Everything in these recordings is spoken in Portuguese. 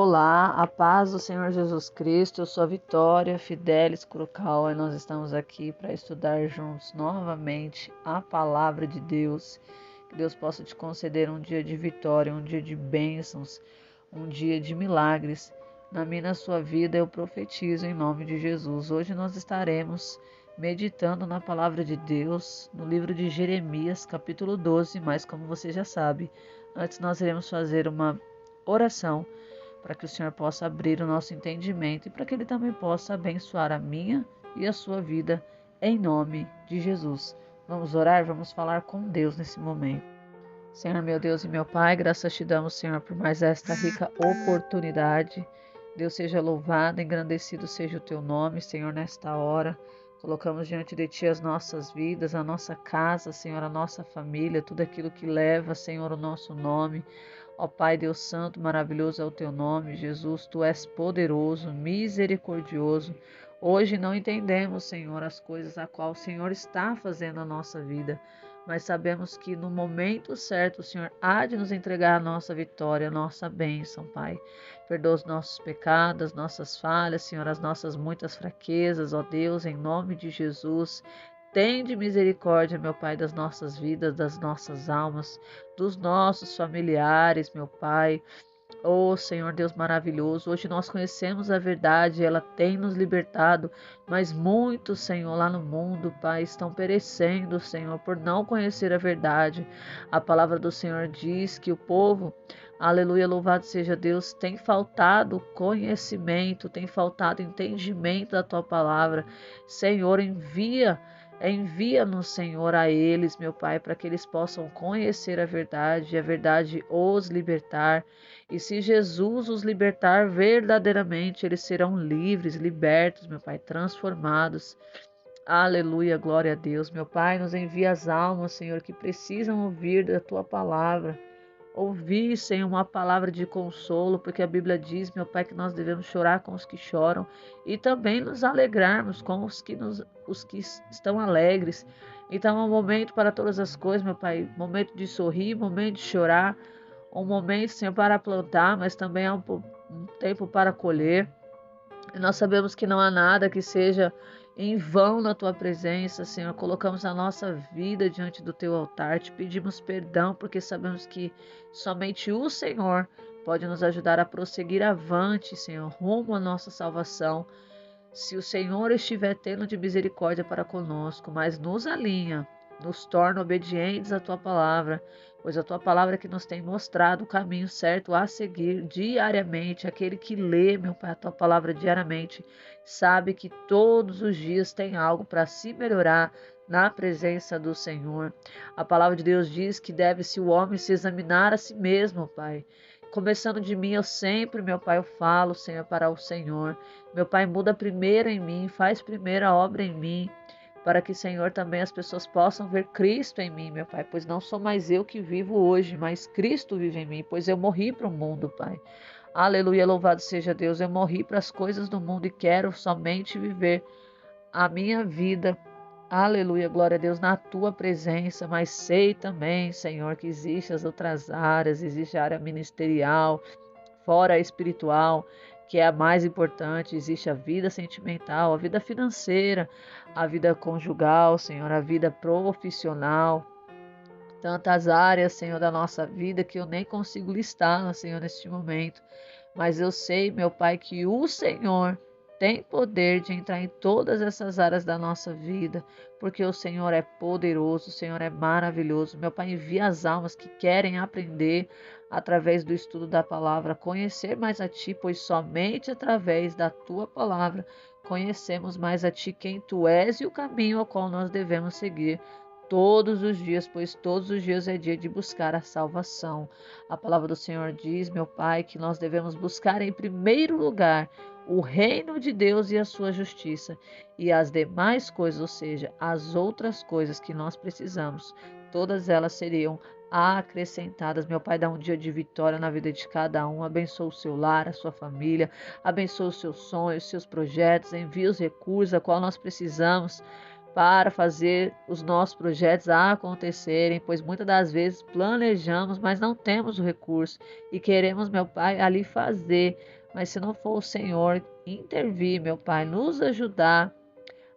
Olá, a paz do Senhor Jesus Cristo, eu sou a Vitória Fidelis Curucal e nós estamos aqui para estudar juntos novamente a Palavra de Deus. Que Deus possa te conceder um dia de vitória, um dia de bênçãos, um dia de milagres. Na minha e na sua vida eu profetizo em nome de Jesus. Hoje nós estaremos meditando na Palavra de Deus, no livro de Jeremias, capítulo 12, mas como você já sabe, antes nós iremos fazer uma oração para que o Senhor possa abrir o nosso entendimento e para que Ele também possa abençoar a minha e a sua vida, em nome de Jesus. Vamos orar, vamos falar com Deus nesse momento. Senhor, meu Deus e meu Pai, graças te damos, Senhor, por mais esta rica oportunidade. Deus seja louvado, engrandecido seja o teu nome, Senhor, nesta hora. Colocamos diante de Ti as nossas vidas, a nossa casa, Senhor, a nossa família, tudo aquilo que leva, Senhor, o nosso nome. Ó Pai, Deus Santo, maravilhoso é o Teu nome, Jesus, Tu és poderoso, misericordioso. Hoje não entendemos, Senhor, as coisas a qual o Senhor está fazendo na nossa vida, mas sabemos que no momento certo o Senhor há de nos entregar a nossa vitória, a nossa bênção, Pai. Perdoa os nossos pecados, as nossas falhas, Senhor, as nossas muitas fraquezas, ó Deus, em nome de Jesus. Tende misericórdia, meu Pai, das nossas vidas, das nossas almas, dos nossos familiares, meu Pai. Oh, Senhor Deus maravilhoso, hoje nós conhecemos a verdade, ela tem nos libertado, mas muitos, Senhor, lá no mundo, Pai, estão perecendo, Senhor, por não conhecer a verdade. A palavra do Senhor diz que o povo, aleluia, louvado seja Deus, tem faltado conhecimento, tem faltado entendimento da Tua palavra. Senhor, Envia-nos, Senhor, a eles, meu Pai, para que eles possam conhecer a verdade e a verdade os libertar. E se Jesus os libertar verdadeiramente, eles serão livres, libertos, meu Pai, transformados. Aleluia, glória a Deus. Meu Pai, nos envia as almas, Senhor, que precisam ouvir da Tua palavra. Ouvir, Senhor, uma palavra de consolo, porque a Bíblia diz, meu Pai, que nós devemos chorar com os que choram e também nos alegrarmos com os que estão alegres. Então é um momento para todas as coisas, meu Pai, momento de sorrir, momento de chorar, um momento, Senhor, para plantar, mas também é um tempo para colher. E nós sabemos que não há nada que seja em vão na Tua presença, Senhor. Colocamos a nossa vida diante do Teu altar, te pedimos perdão, porque sabemos que somente o Senhor pode nos ajudar a prosseguir avante, Senhor, rumo à nossa salvação. Se o Senhor estiver tendo de misericórdia para conosco, mas nos alinha, nos torna obedientes à Tua palavra, pois a Tua palavra é que nos tem mostrado o caminho certo a seguir diariamente. Aquele que lê, meu Pai, a Tua palavra diariamente, sabe que todos os dias tem algo para se melhorar na presença do Senhor. A palavra de Deus diz que deve-se o homem se examinar a si mesmo, Pai. Começando de mim, eu sempre, meu Pai, eu falo, Senhor, para o Senhor. Meu Pai, muda primeiro em mim, faz primeiro a obra em mim, para que, Senhor, também as pessoas possam ver Cristo em mim, meu Pai, pois não sou mais eu que vivo hoje, mas Cristo vive em mim, pois eu morri para o mundo, Pai. Aleluia, louvado seja Deus, eu morri para as coisas do mundo e quero somente viver a minha vida. Aleluia, glória a Deus, na Tua presença, mas sei também, Senhor, que existem as outras áreas, existe a área ministerial, fora a espiritual, que é a mais importante, existe a vida sentimental, a vida financeira, a vida conjugal, Senhor, a vida profissional, tantas áreas, Senhor, da nossa vida que eu nem consigo listar, Senhor, neste momento. Mas eu sei, meu Pai, que o Senhor tem poder de entrar em todas essas áreas da nossa vida, porque o Senhor é poderoso, o Senhor é maravilhoso. Meu Pai, envia as almas que querem aprender através do estudo da palavra, conhecer mais a Ti, pois somente através da Tua palavra conhecemos mais a Ti, quem Tu és e o caminho ao qual nós devemos seguir todos os dias, pois todos os dias é dia de buscar a salvação. A palavra do Senhor diz, meu Pai, que nós devemos buscar em primeiro lugar o reino de Deus e a sua justiça, e as demais coisas, ou seja, as outras coisas que nós precisamos, todas elas seriam acrescentadas. Meu Pai, dá um dia de vitória na vida de cada um, abençoa o seu lar, a sua família, abençoa os seus sonhos, os seus projetos, envia os recursos a qual nós precisamos para fazer os nossos projetos acontecerem, pois muitas das vezes planejamos, mas não temos o recurso e queremos, meu Pai, ali fazer mas se não for o Senhor intervir, meu Pai, nos ajudar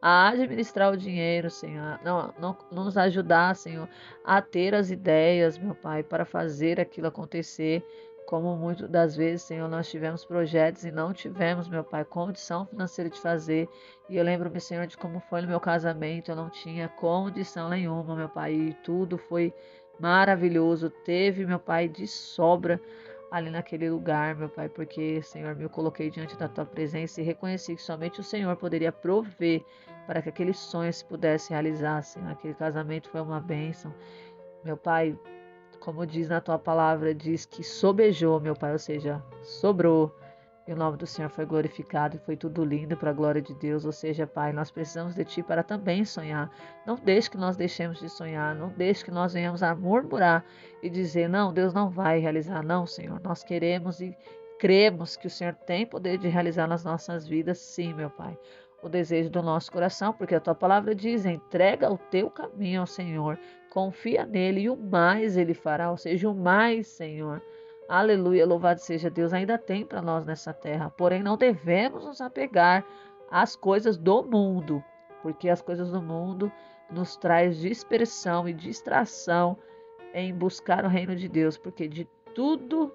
a administrar o dinheiro, Senhor, não nos ajudar, Senhor, a ter as ideias, meu Pai, para fazer aquilo acontecer. Como muitas das vezes, Senhor, nós tivemos projetos e não tivemos, meu Pai, condição financeira de fazer. E eu lembro-me, Senhor, de como foi no meu casamento, eu não tinha condição nenhuma, meu Pai, e tudo foi maravilhoso. Teve, meu Pai, de sobra ali naquele lugar, meu Pai, porque, Senhor, me coloquei diante da Tua presença e reconheci que somente o Senhor poderia prover para que aquele sonho se pudesse realizar, Senhor. Aquele casamento foi uma bênção. Meu Pai, como diz na Tua palavra, diz que sobejou, meu Pai, ou seja, sobrou. E o nome do Senhor foi glorificado e foi tudo lindo para a glória de Deus. Ou seja, Pai, nós precisamos de Ti para também sonhar. Não deixe que nós deixemos de sonhar. Não deixe que nós venhamos a murmurar e dizer, não, Deus não vai realizar. Não, Senhor, nós queremos e cremos que o Senhor tem poder de realizar nas nossas vidas, sim, meu Pai. O desejo do nosso coração, porque a Tua palavra diz, entrega o Teu caminho ao Senhor, confia nele e o mais Ele fará, ou seja, o mais, Senhor. Aleluia, louvado seja Deus, ainda tem para nós nessa terra. Porém, não devemos nos apegar às coisas do mundo, porque as coisas do mundo nos traz dispersão e distração em buscar o reino de Deus, porque de tudo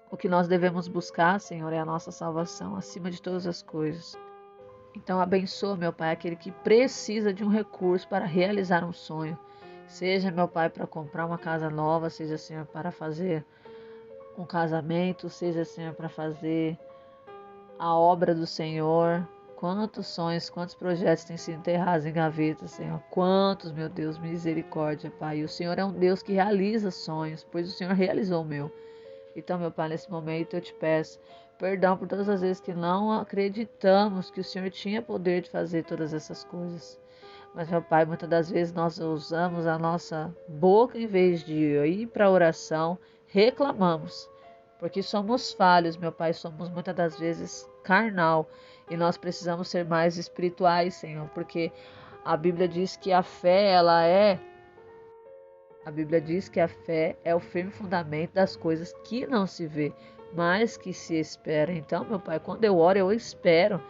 o que nós devemos buscar, Senhor, é a nossa salvação, acima de todas as coisas. Então, abençoa, meu Pai, aquele que precisa de um recurso para realizar um sonho. Seja, meu Pai, para comprar uma casa nova, seja, Senhor, para fazer um casamento, seja, Senhor, para fazer a obra do Senhor. Quantos sonhos, quantos projetos têm sido enterrados em gavetas, Senhor. Quantos, meu Deus, misericórdia, Pai. E o Senhor é um Deus que realiza sonhos, pois o Senhor realizou o meu. Então, meu Pai, nesse momento eu te peço perdão por todas as vezes que não acreditamos que o Senhor tinha poder de fazer todas essas coisas. Mas, meu Pai, muitas das vezes nós usamos a nossa boca em vez de ir para a oração, reclamamos. Porque somos falhos, meu Pai, somos muitas das vezes carnal. E nós precisamos ser mais espirituais, Senhor. Porque a Bíblia diz que a fé, a Bíblia diz que a fé é o firme fundamento das coisas que não se vê, mas que se espera. Então, meu Pai, quando eu oro, eu espero,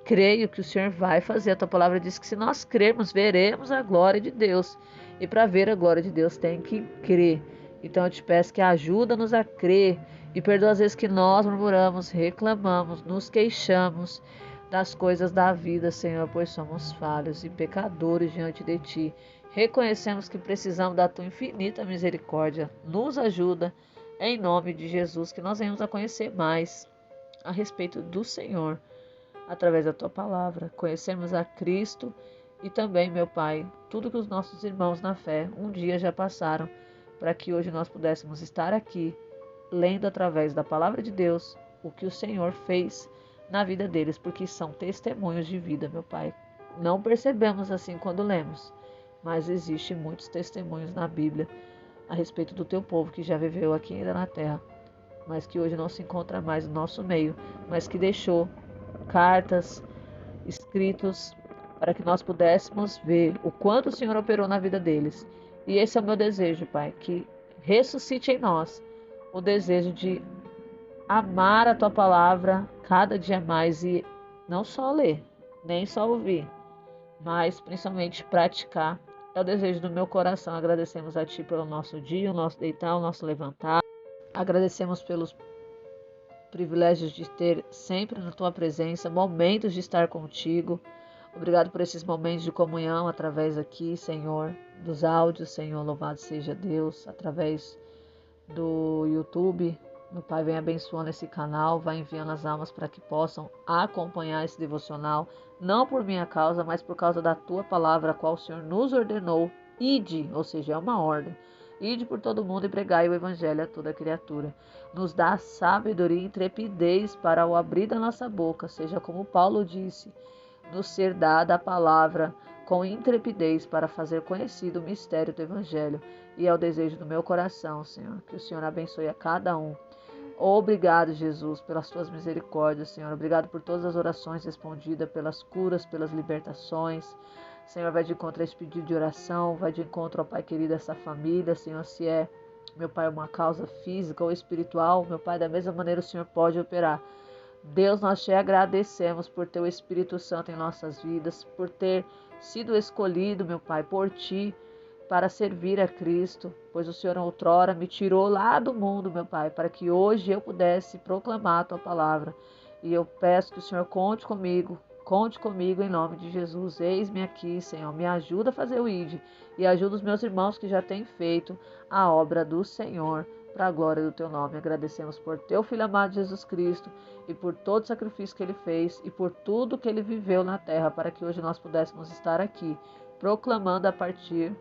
creio que o Senhor vai fazer. A tua palavra diz que se nós crermos, veremos a glória de Deus. E para ver a glória de Deus tem que crer. Então eu te peço que ajuda-nos a crer e perdoa as vezes que nós murmuramos, reclamamos, nos queixamos das coisas da vida, Senhor, pois somos falhos e pecadores diante de Ti. Reconhecemos que precisamos da Tua infinita misericórdia. Nos ajuda, em nome de Jesus, que nós venhamos a conhecer mais a respeito do Senhor, através da Tua palavra. Conhecemos a Cristo e também, meu Pai, tudo que os nossos irmãos na fé um dia já passaram, para que hoje nós pudéssemos estar aqui, lendo através da palavra de Deus o que o Senhor fez na vida deles, porque são testemunhos de vida, meu Pai. Não percebemos assim quando lemos, mas existem muitos testemunhos na Bíblia a respeito do Teu povo que já viveu aqui ainda na terra, mas que hoje não se encontra mais no nosso meio, mas que deixou cartas, escritos, para que nós pudéssemos ver o quanto o Senhor operou na vida deles. E esse é o meu desejo, Pai, que ressuscite em nós o desejo de amar a Tua palavra cada dia mais e não só ler, nem só ouvir, mas principalmente praticar. É o desejo do meu coração. Agradecemos a Ti pelo nosso dia, o nosso deitar, o nosso levantar. Agradecemos pelos privilégios de ter sempre na Tua presença, momentos de estar contigo. Obrigado por esses momentos de comunhão através aqui, Senhor, dos áudios, Senhor, louvado seja Deus, através do YouTube. Meu Pai, vem abençoando esse canal, vai enviando as almas para que possam acompanhar esse devocional, não por minha causa, mas por causa da Tua palavra, a qual o Senhor nos ordenou. Ide, ou seja, é uma ordem. Ide por todo mundo e pregai o evangelho a toda criatura. Nos dá sabedoria e intrepidez para o abrir da nossa boca, seja como Paulo disse, nos ser dada a palavra com intrepidez para fazer conhecido o mistério do evangelho. E é o desejo do meu coração, Senhor, que o Senhor abençoe a cada um. Obrigado, Jesus, pelas Tuas misericórdias, Senhor. Obrigado por todas as orações respondidas, pelas curas, pelas libertações. Senhor, vai de encontro a esse pedido de oração, vai de encontro, ó Pai querido, a essa família, Senhor, se é, meu Pai, uma causa física ou espiritual, meu Pai, da mesma maneira o Senhor pode operar. Deus, nós te agradecemos por teu Espírito Santo em nossas vidas, por ter sido escolhido, meu Pai, por ti, para servir a Cristo, pois o Senhor outrora me tirou lá do mundo, meu Pai, para que hoje eu pudesse proclamar a tua palavra. E eu peço que o Senhor conte comigo em nome de Jesus. Eis-me aqui, Senhor, me ajuda a fazer o ID e ajuda os meus irmãos que já têm feito a obra do Senhor, para a glória do teu nome. Agradecemos por teu Filho amado Jesus Cristo e por todo o sacrifício que ele fez e por tudo que ele viveu na terra, para que hoje nós pudéssemos estar aqui, proclamando a partir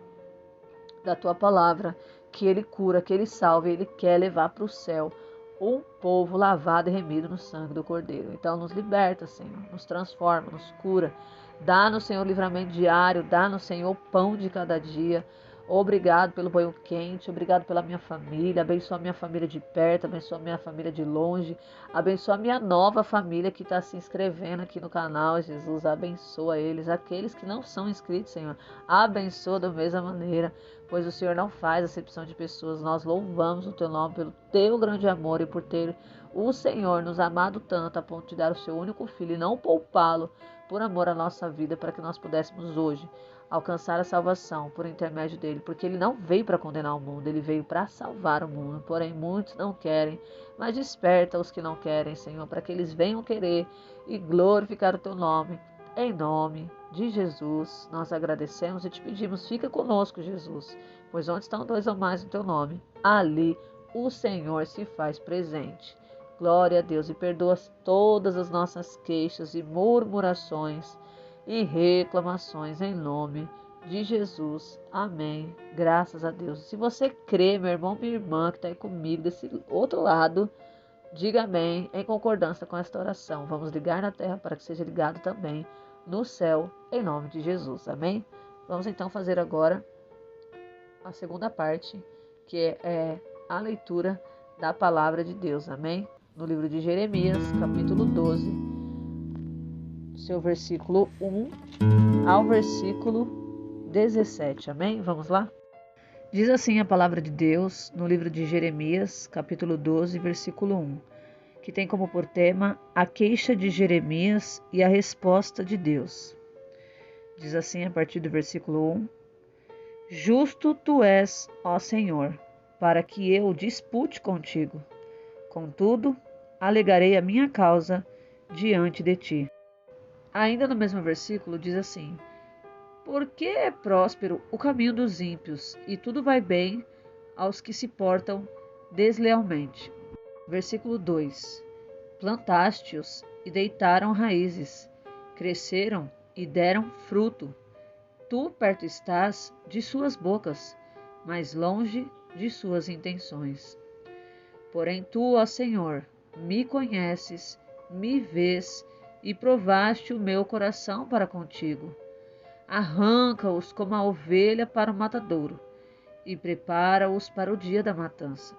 da tua palavra que ele cura, que ele salva, ele quer levar para o céu um povo lavado e remido no sangue do Cordeiro. Então nos liberta, Senhor, nos transforma, nos cura. Dá-nos, Senhor, livramento diário, dá-nos, Senhor, pão de cada dia. Obrigado pelo banho quente, obrigado pela minha família, abençoa a minha família de perto, abençoa a minha família de longe, abençoa a minha nova família que está se inscrevendo aqui no canal, Jesus, abençoa eles, aqueles que não são inscritos, Senhor, abençoa da mesma maneira, pois o Senhor não faz acepção de pessoas. Nós louvamos o teu nome pelo teu grande amor e por ter o Senhor nos amado tanto a ponto de dar o seu único filho e não poupá-lo por amor à nossa vida, para que nós pudéssemos hoje alcançar a salvação por intermédio dele, porque ele não veio para condenar o mundo, ele veio para salvar o mundo. Porém, muitos não querem, mas desperta os que não querem, Senhor, para que eles venham querer e glorificar o teu nome. Em nome de Jesus, nós agradecemos e te pedimos, fica conosco, Jesus, pois onde estão dois ou mais no teu nome, ali o Senhor se faz presente. Glória a Deus, e perdoa todas as nossas queixas e murmurações e reclamações em nome de Jesus. Amém. Graças a Deus. Se você crê, meu irmão, minha irmã que está aí comigo desse outro lado, diga amém em concordância com esta oração. Vamos ligar na terra para que seja ligado também no céu, em nome de Jesus. Amém? Vamos então fazer agora a segunda parte, que é a leitura da palavra de Deus. Amém? No livro de Jeremias, capítulo 12, seu versículo 1 ao versículo 17. Amém? Vamos lá? Diz assim a palavra de Deus no livro de Jeremias, capítulo 12, versículo 1, que tem como por tema a queixa de Jeremias e a resposta de Deus. Diz assim a partir do versículo 1: Justo tu és, ó Senhor, para que eu dispute contigo. Contudo, alegarei a minha causa diante de ti. Ainda no mesmo versículo diz assim: Porque é próspero o caminho dos ímpios, e tudo vai bem aos que se portam deslealmente. Versículo 2: Plantaste-os e deitaram raízes, cresceram e deram fruto. Tu perto estás de suas bocas, mas longe de suas intenções. Porém tu, ó Senhor, me conheces, me vês e provaste o meu coração para contigo. Arranca-os como a ovelha para o matadouro e prepara-os para o dia da matança.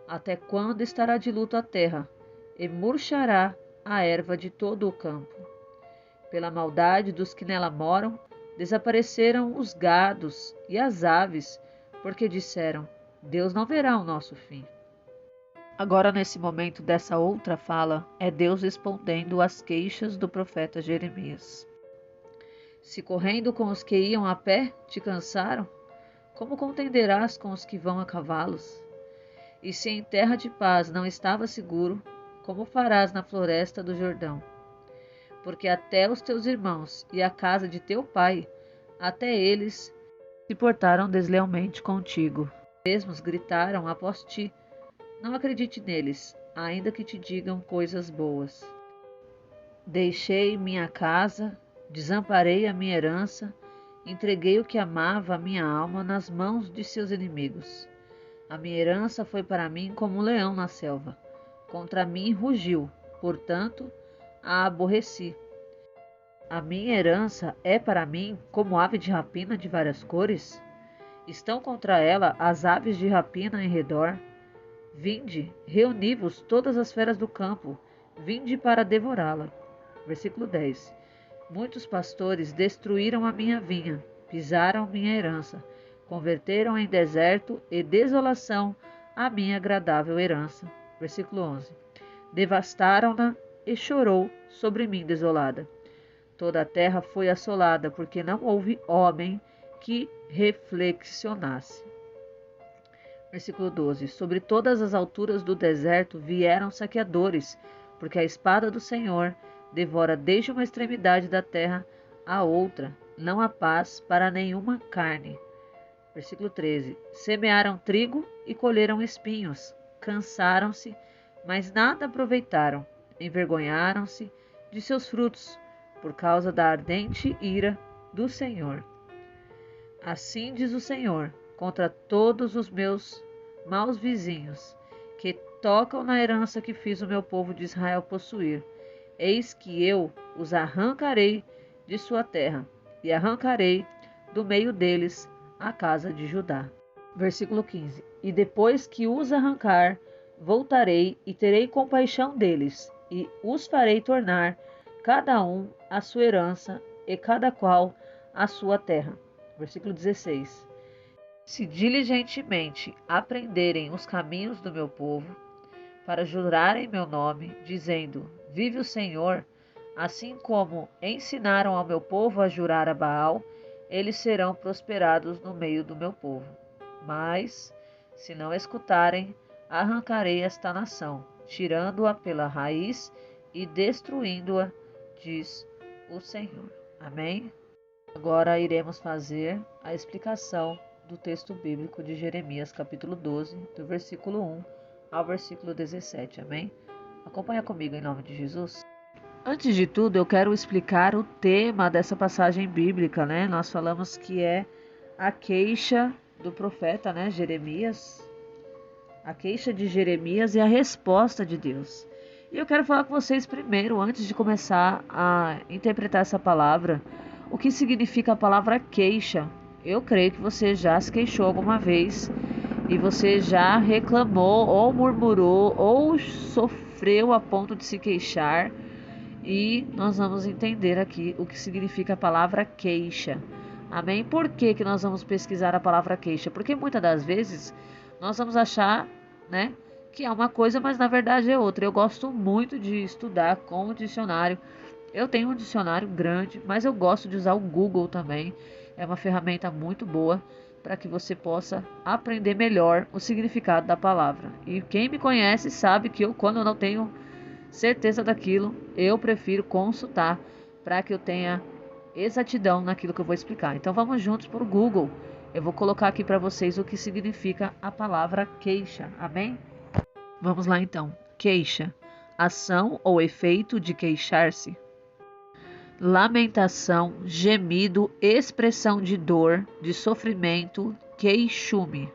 Até quando estará de luto a terra e murchará a erva de todo o campo? Pela maldade dos que nela moram, desapareceram os gados e as aves, porque disseram: Deus não verá o nosso fim. Agora, nesse momento dessa outra fala, é Deus respondendo às queixas do profeta Jeremias. Se correndo com os que iam a pé te cansaram, como contenderás com os que vão a cavalos? E se em terra de paz não estava seguro, como farás na floresta do Jordão? Porque até os teus irmãos e a casa de teu pai, até eles se portaram deslealmente contigo. Mesmos gritaram após ti: não acredite neles, ainda que te digam coisas boas. Deixei minha casa, desamparei a minha herança, entreguei o que amava a minha alma nas mãos de seus inimigos. A minha herança foi para mim como um leão na selva. Contra mim rugiu, portanto, a aborreci. A minha herança é para mim como ave de rapina de várias cores. Estão contra ela as aves de rapina em redor. Vinde, reuni-vos todas as feras do campo, vinde para devorá-la. Versículo 10. Muitos pastores destruíram a minha vinha, pisaram minha herança, converteram em deserto e desolação a minha agradável herança. Versículo 11. devastaram-na e chorou sobre mim desolada. Toda a terra foi assolada, porque não houve homem que reflexionasse. Versículo 12. Sobre todas as alturas do deserto vieram saqueadores, porque a espada do Senhor devora desde uma extremidade da terra à outra. Não há paz para nenhuma carne. Versículo 13. Semearam trigo e colheram espinhos. Cansaram-se, mas nada aproveitaram. Envergonharam-se de seus frutos, por causa da ardente ira do Senhor. Assim diz o Senhor, contra todos os meus maus vizinhos, que tocam na herança que fiz o meu povo de Israel possuir. Eis que eu os arrancarei de sua terra, e arrancarei do meio deles a casa de Judá. Versículo 15. E depois que os arrancar, voltarei e terei compaixão deles, e os farei tornar, cada um a sua herança, e cada qual a sua terra. Versículo 16. Se diligentemente aprenderem os caminhos do meu povo, para jurarem meu nome, dizendo, vive o Senhor, assim como ensinaram ao meu povo a jurar a Baal, eles serão prosperados no meio do meu povo. Mas, se não escutarem, arrancarei esta nação, tirando-a pela raiz e destruindo-a, diz o Senhor. Amém? Agora iremos fazer a explicação do texto bíblico de Jeremias, capítulo 12, do versículo 1 ao versículo 17. Amém? Acompanha comigo em nome de Jesus. Antes de tudo, eu quero explicar o tema dessa passagem bíblica, né? Nós falamos que é a queixa do profeta, né, Jeremias. A queixa de Jeremias e a resposta de Deus. E eu quero falar com vocês primeiro, antes de começar a interpretar essa palavra, o que significa a palavra queixa. Eu creio que você já se queixou alguma vez e você já reclamou ou murmurou ou sofreu a ponto de se queixar. E nós vamos entender aqui o que significa a palavra queixa. Amém? Por que nós vamos pesquisar a palavra queixa? Porque muitas das vezes nós vamos achar, né, que é uma coisa, mas na verdade é outra. Eu gosto muito de estudar com o dicionário. Eu tenho um dicionário grande, mas eu gosto de usar o Google também. É uma ferramenta muito boa para que você possa aprender melhor o significado da palavra. E quem me conhece sabe que quando eu não tenho certeza daquilo, eu prefiro consultar para que eu tenha exatidão naquilo que eu vou explicar. Então vamos juntos para o Google. Eu vou colocar aqui para vocês o que significa a palavra queixa. Amém? Vamos lá então. Queixa. Ação ou efeito de queixar-se. Lamentação, gemido, expressão de dor, de sofrimento, queixume.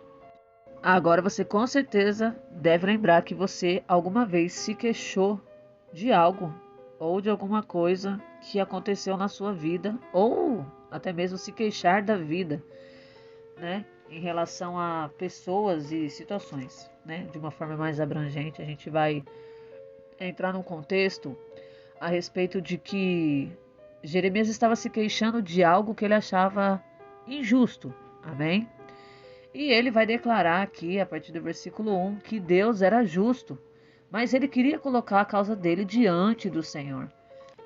Agora você com certeza deve lembrar que você alguma vez se queixou de algo ou de alguma coisa que aconteceu na sua vida, ou até mesmo se queixar da vida, né? Em relação a pessoas e situações, né? De uma forma mais abrangente, a gente vai entrar num contexto a respeito de que Jeremias estava se queixando de algo que ele achava injusto. Amém? E ele vai declarar aqui, a partir do versículo 1, que Deus era justo, mas ele queria colocar a causa dele diante do Senhor.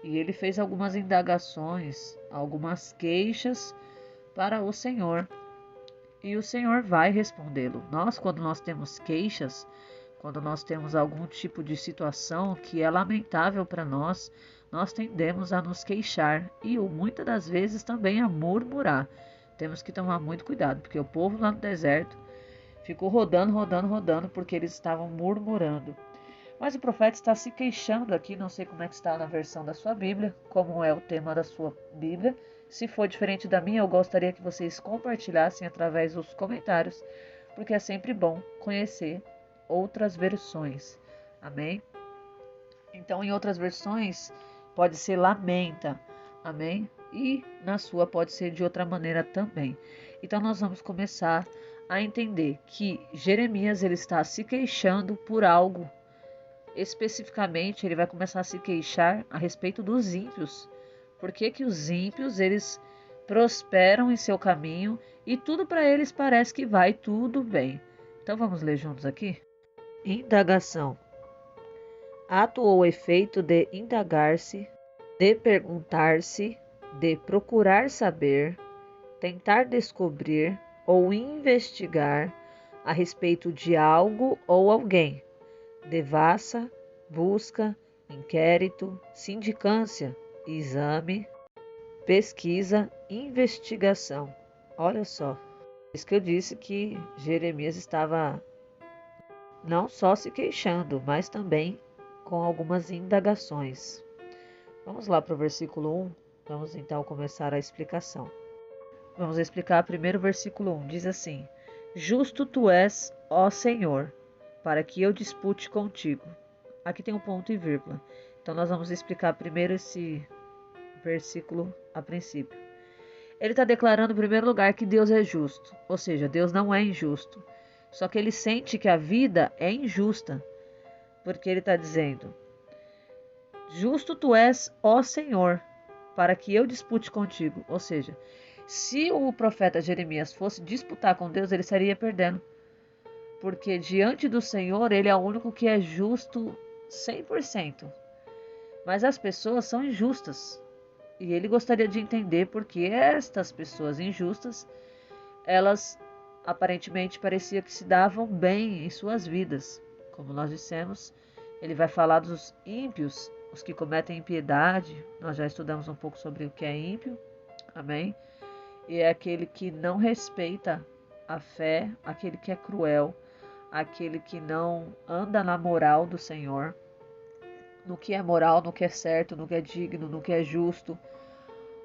E ele fez algumas indagações, algumas queixas para o Senhor. E o Senhor vai respondê-lo. Quando nós temos queixas, quando nós temos algum tipo de situação que é lamentável para nós tendemos a nos queixar e muitas das vezes também a murmurar. Temos que tomar muito cuidado, porque o povo lá no deserto ficou rodando, porque eles estavam murmurando. Mas o profeta está se queixando aqui, não sei como é que está na versão da sua Bíblia, como é o tema da sua Bíblia. Se for diferente da minha, eu gostaria que vocês compartilhassem através dos comentários, porque é sempre bom conhecer outras versões. Amém? Então, em outras versões, pode ser lamenta. Amém? E na sua pode ser de outra maneira também. Então, nós vamos começar a entender que Jeremias ele está se queixando por algo. Especificamente, ele vai começar a se queixar a respeito dos ímpios. Por que que os ímpios, eles prosperam em seu caminho e tudo para eles parece que vai tudo bem. Então, vamos ler juntos aqui? Indagação. ato ou efeito de indagar-se, de perguntar-se, de procurar saber, tentar descobrir ou investigar a respeito de algo ou alguém, devassa, busca, inquérito, sindicância, exame, pesquisa, investigação. Olha só, isso que eu disse que Jeremias estava não só se queixando, mas também com algumas indagações. Vamos lá para o versículo 1. Vamos então começar a explicação. Vamos explicar primeiro o versículo 1. Diz assim: Justo tu és, ó Senhor, para que eu dispute contigo. Aqui tem um ponto e vírgula. Então nós vamos explicar primeiro esse versículo a princípio. Ele está declarando em primeiro lugar que Deus é justo, ou seja, Deus não é injusto. Só que ele sente que a vida é injusta, porque ele está dizendo: Justo tu és, ó Senhor, para que eu dispute contigo. Ou seja, se o profeta Jeremias fosse disputar com Deus, ele estaria perdendo. Porque diante do Senhor, ele é o único que é justo 100%. Mas as pessoas são injustas. E ele gostaria de entender porque estas pessoas injustas, elas aparentemente parecia que se davam bem em suas vidas. Como nós dissemos, ele vai falar dos ímpios, os que cometem impiedade. Nós já estudamos um pouco sobre o que é ímpio. Amém? E é aquele que não respeita a fé, aquele que é cruel, aquele que não anda na moral do Senhor, no que é moral, no que é certo, no que é digno, no que é justo.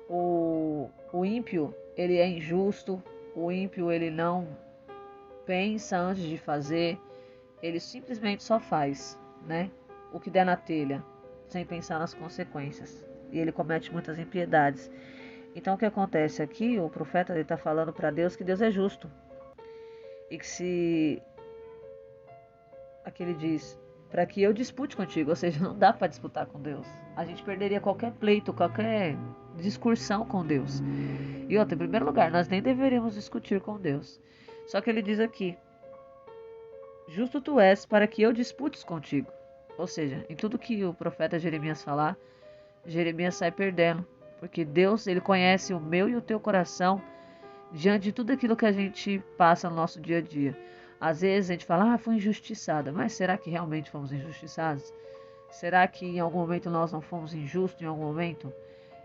O ímpio, ele é injusto, o ímpio, ele não pensa antes de fazer, ele simplesmente só faz, né? O que der na telha, sem pensar nas consequências. E ele comete muitas impiedades. Então o que acontece aqui, o profeta está falando para Deus que Deus é justo. E que se... Aqui ele diz, para que eu dispute contigo, ou seja, não dá para disputar com Deus. A gente perderia qualquer pleito, qualquer discussão com Deus. E outra, em primeiro lugar, nós nem deveríamos discutir com Deus. Só que ele diz aqui, justo tu és para que eu disputes contigo. Ou seja, em tudo que o profeta Jeremias falar, Jeremias sai perdendo. Porque Deus, ele conhece o meu e o teu coração diante de tudo aquilo que a gente passa no nosso dia a dia. Às vezes a gente fala, fui injustiçada. Mas será que realmente fomos injustiçados? Será que em algum momento nós não fomos injustos em algum momento?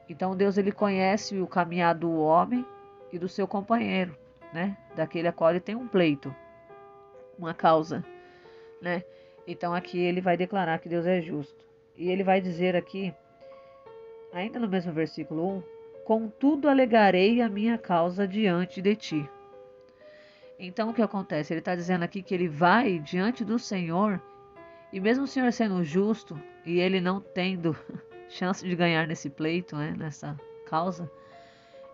Então Deus, ele conhece o caminhar do homem e do seu companheiro, né? Daquele a qual ele tem um pleito, uma causa, né? Então aqui ele vai declarar que Deus é justo. E ele vai dizer aqui, ainda no mesmo versículo 1, contudo alegarei a minha causa diante de ti. Então o que acontece? Ele está dizendo aqui que ele vai diante do Senhor, e mesmo o Senhor sendo justo, e ele não tendo chance de ganhar nesse pleito, né, nessa causa,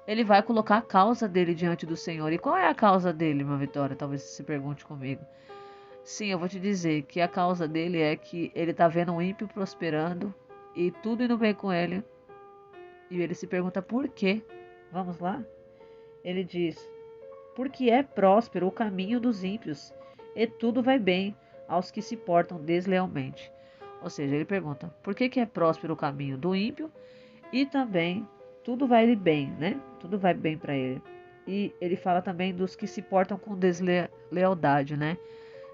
ele vai colocar a causa dele diante do Senhor. E qual é a causa dele, irmã Vitória? Talvez você se pergunte comigo. Sim, eu vou te dizer que a causa dele é que ele está vendo um ímpio prosperando e tudo indo bem com ele. E ele se pergunta por quê. Vamos lá? Ele diz, porque é próspero o caminho dos ímpios, e tudo vai bem aos que se portam deslealmente. Ou seja, ele pergunta, por que é próspero o caminho do ímpio e também tudo vai bem, né? Tudo vai bem para ele. E ele fala também dos que se portam com deslealdade, né?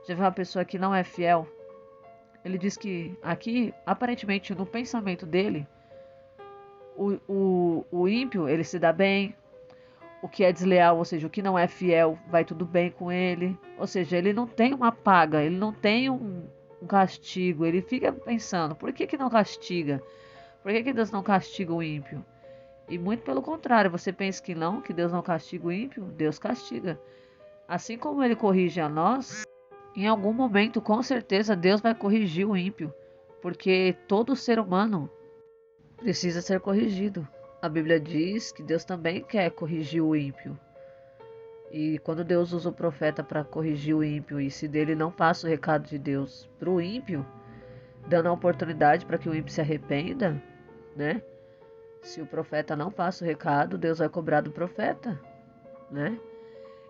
Já viu uma pessoa que não é fiel? Ele diz que aqui, aparentemente, no pensamento dele, o ímpio, ele se dá bem. O que é desleal, ou seja, o que não é fiel, vai tudo bem com ele. Ou seja, ele não tem uma paga, ele não tem um castigo. Ele fica pensando, por que não castiga? Por que Deus não castiga o ímpio? E muito pelo contrário, você pensa que não, que Deus não castiga o ímpio? Deus castiga. Assim como ele corrige a nós, em algum momento, com certeza, Deus vai corrigir o ímpio. Porque todo ser humano precisa ser corrigido. A Bíblia diz que Deus também quer corrigir o ímpio. E quando Deus usa o profeta para corrigir o ímpio, e se dele não passa o recado de Deus para o ímpio, dando a oportunidade para que o ímpio se arrependa, né? Se o profeta não passa o recado, Deus vai cobrar do profeta, né?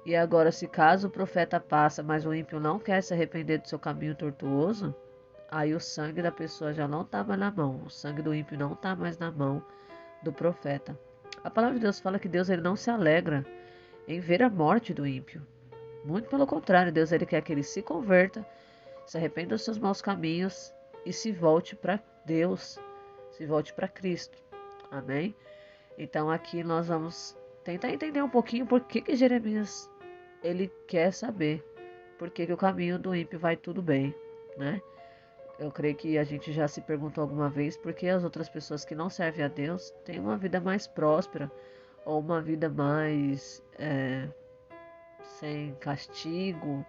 E agora, se caso o profeta passa, mas o ímpio não quer se arrepender do seu caminho tortuoso, aí o sangue da pessoa já não está mais na mão, o sangue do ímpio não está mais na mão do profeta. A palavra de Deus fala que Deus ele não se alegra em ver a morte do ímpio. Muito pelo contrário, Deus ele quer que ele se converta, se arrependa dos seus maus caminhos e se volte para Deus, se volte para Cristo. Amém? Então aqui nós vamos tentar entender um pouquinho por que Jeremias ele quer saber por que o caminho do ímpio vai tudo bem, né? Eu creio que a gente já se perguntou alguma vez por que as outras pessoas que não servem a Deus têm uma vida mais próspera ou uma vida mais sem castigo.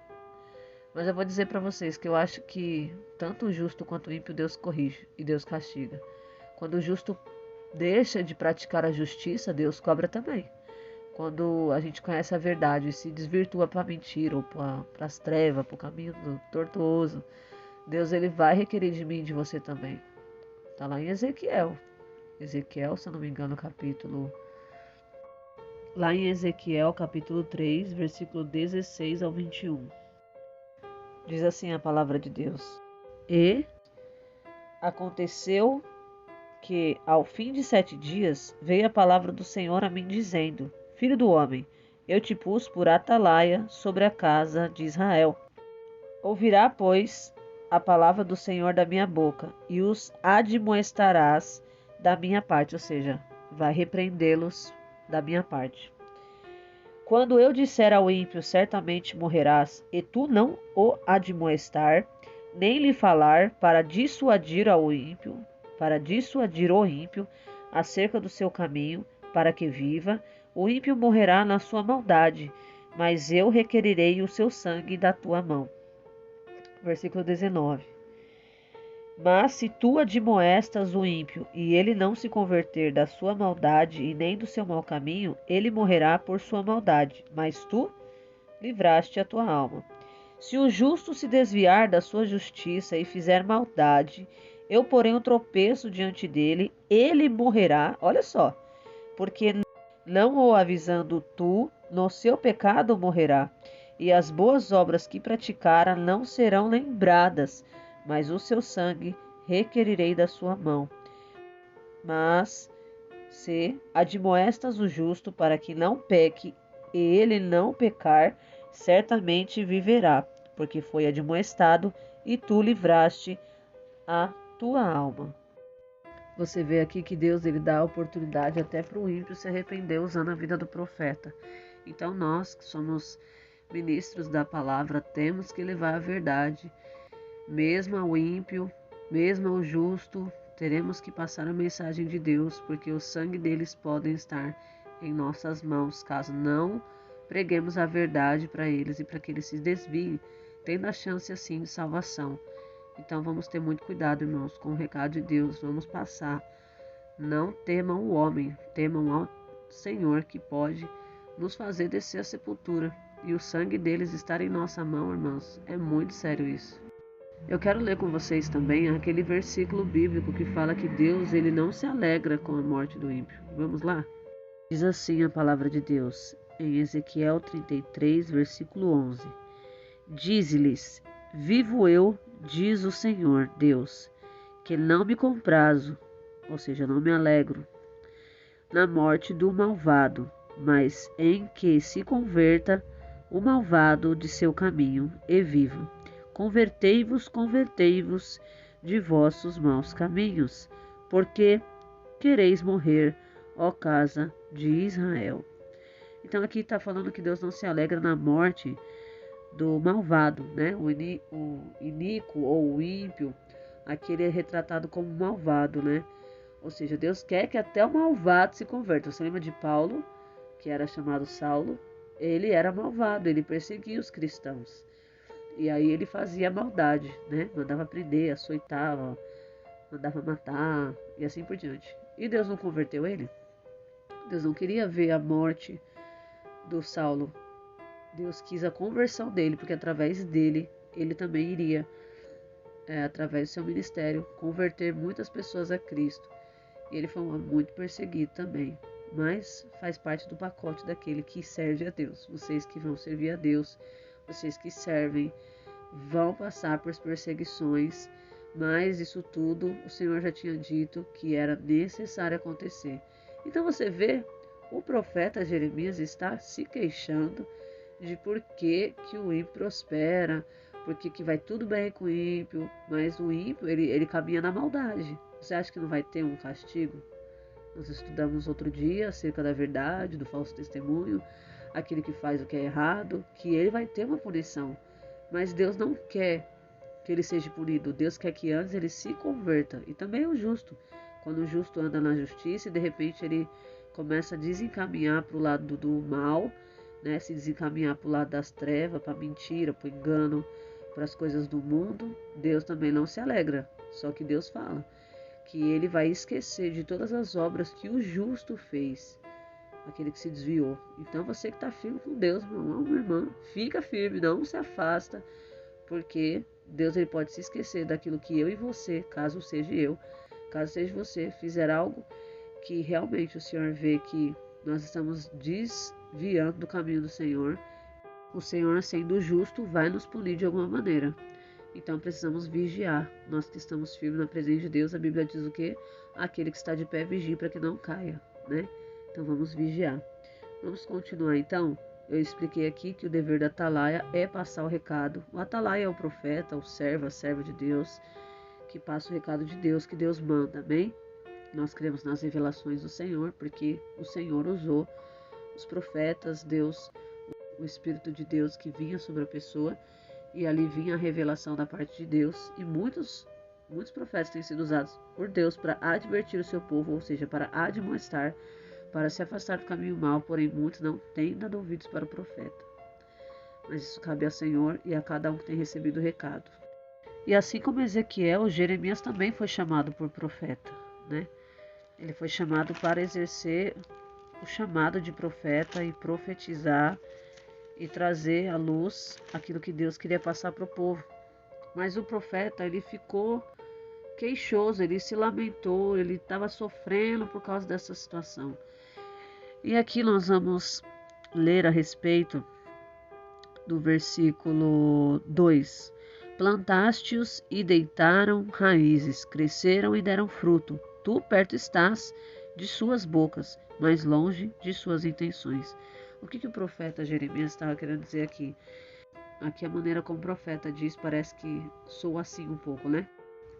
Mas eu vou dizer para vocês que eu acho que tanto o justo quanto o ímpio Deus corrige e Deus castiga. Quando o justo deixa de praticar a justiça, Deus cobra também. Quando a gente conhece a verdade e se desvirtua para a mentira ou para as trevas, para o caminho tortuoso, Deus ele vai requerer de mim e de você também. Está lá em Ezequiel. Ezequiel, se eu não me engano, lá em Ezequiel, capítulo 3, versículo 16 ao 21. Diz assim a palavra de Deus. E aconteceu que, ao fim de 7 dias, veio a palavra do Senhor a mim, dizendo: Filho do homem, eu te pus por atalaia sobre a casa de Israel. Ouvirá, pois, a palavra do Senhor da minha boca, e os admoestarás da minha parte, ou seja, vai repreendê-los da minha parte. Quando eu disser ao ímpio, certamente morrerás, e tu não o admoestar, nem lhe falar para dissuadir o ímpio acerca do seu caminho, para que viva, o ímpio morrerá na sua maldade, mas eu requerirei o seu sangue da tua mão. Versículo 19. Mas se tu admoestas o ímpio, e ele não se converter da sua maldade e nem do seu mau caminho, ele morrerá por sua maldade, mas tu livraste a tua alma. Se o justo se desviar da sua justiça e fizer maldade, eu porei um tropeço diante dele, ele morrerá, olha só, porque não o avisando tu, no seu pecado morrerá, e as boas obras que praticara não serão lembradas, mas o seu sangue requerirei da sua mão. Mas se admoestas o justo para que não peque, e ele não pecar, certamente viverá, porque foi admoestado, e tu livraste a tua alma. Você vê aqui que Deus ele dá a oportunidade até para o ímpio se arrepender usando a vida do profeta. Então nós que somos ministros da palavra temos que levar a verdade, mesmo ao ímpio, mesmo ao justo, teremos que passar a mensagem de Deus, porque o sangue deles pode estar em nossas mãos, caso não preguemos a verdade para eles e para que eles se desviem, tendo a chance assim de salvação. Então vamos ter muito cuidado, irmãos, com o recado de Deus, vamos passar. Não temam o homem, temam ao Senhor, que pode nos fazer descer a sepultura. E o sangue deles estar em nossa mão, irmãos, é muito sério isso. Eu quero ler com vocês também aquele versículo bíblico que fala que Deus ele não se alegra com a morte do ímpio. Vamos lá? Diz assim a palavra de Deus, em Ezequiel 33, versículo 11. Dize-lhes: Vivo eu, diz o Senhor Deus, que não me comprazo, ou seja, não me alegro, na morte do malvado, mas em que se converta o malvado de seu caminho e viva. Convertei-vos de vossos maus caminhos, porque quereis morrer, ó casa de Israel. Então aqui está falando que Deus não se alegra na morte do malvado, né? O iníquo ou o ímpio, aqui ele é retratado como malvado, né? Ou seja, Deus quer que até o malvado se converta. Você lembra de Paulo, que era chamado Saulo? Ele era malvado, ele perseguia os cristãos. E aí ele fazia maldade, né? Mandava prender, açoitava, mandava matar e assim por diante. E Deus não converteu ele? Deus não queria ver a morte do Saulo. Deus quis a conversão dele, porque através dele, ele também iria, através do seu ministério, converter muitas pessoas a Cristo. E ele foi muito perseguido também. Mas faz parte do pacote daquele que serve a Deus. Vocês que vão servir a Deus, vocês que servem, vão passar por perseguições, Mas isso tudo o Senhor já tinha dito que era necessário acontecer. Então você vê, o profeta Jeremias está se queixando de por que o ímpio prospera, porque que vai tudo bem com o ímpio, mas o ímpio ele caminha na maldade. Você acha que não vai ter um castigo? Nós estudamos outro dia acerca da verdade, do falso testemunho, aquele que faz o que é errado, que ele vai ter uma punição. Mas Deus não quer que ele seja punido. Deus quer que antes ele se converta. E também o justo. Quando o justo anda na justiça e de repente ele começa a desencaminhar para o lado do mal, né? Se desencaminhar para o lado das trevas, para a mentira, para o engano, para as coisas do mundo, Deus também não se alegra. Só que Deus fala que ele vai esquecer de todas as obras que o justo fez, aquele que se desviou. Então você que está firme com Deus, meu irmão, minha irmã, fica firme, não se afasta, porque Deus ele pode se esquecer daquilo que eu e você, caso seja você, fizer algo que realmente o Senhor vê que nós estamos desviando do caminho do Senhor, o Senhor, sendo justo, vai nos punir de alguma maneira. Então precisamos vigiar. Nós que estamos firmes na presença de Deus, a Bíblia diz o quê? Aquele que está de pé vigia para que não caia, né? Então vamos vigiar. Vamos continuar então. Eu expliquei aqui que o dever da atalaia é passar o recado. O atalaia é o profeta, o servo, a serva de Deus, que passa o recado de Deus, que Deus manda, amém? Nós cremos nas revelações do Senhor, porque o Senhor usou os profetas, Deus, o Espírito de Deus que vinha sobre a pessoa, e ali vinha a revelação da parte de Deus, e muitos profetas têm sido usados por Deus para advertir o seu povo, ou seja, para admoestar, para se afastar do caminho mau, porém muitos não têm dado ouvidos para o profeta. Mas isso cabe ao Senhor e a cada um que tem recebido o recado. E assim como Ezequiel, Jeremias também foi chamado por profeta, né? Ele foi chamado para exercer o chamado de profeta e profetizar e trazer à luz aquilo que Deus queria passar para o povo. Mas o profeta, ele ficou queixoso, ele se lamentou, ele estava sofrendo por causa dessa situação. E aqui nós vamos ler a respeito do versículo 2. Plantaste-os e deitaram raízes, cresceram e deram fruto. Tu perto estás de suas bocas, mas longe de suas intenções. O que o profeta Jeremias estava querendo dizer aqui? Aqui a maneira como o profeta diz parece que soa assim um pouco, né?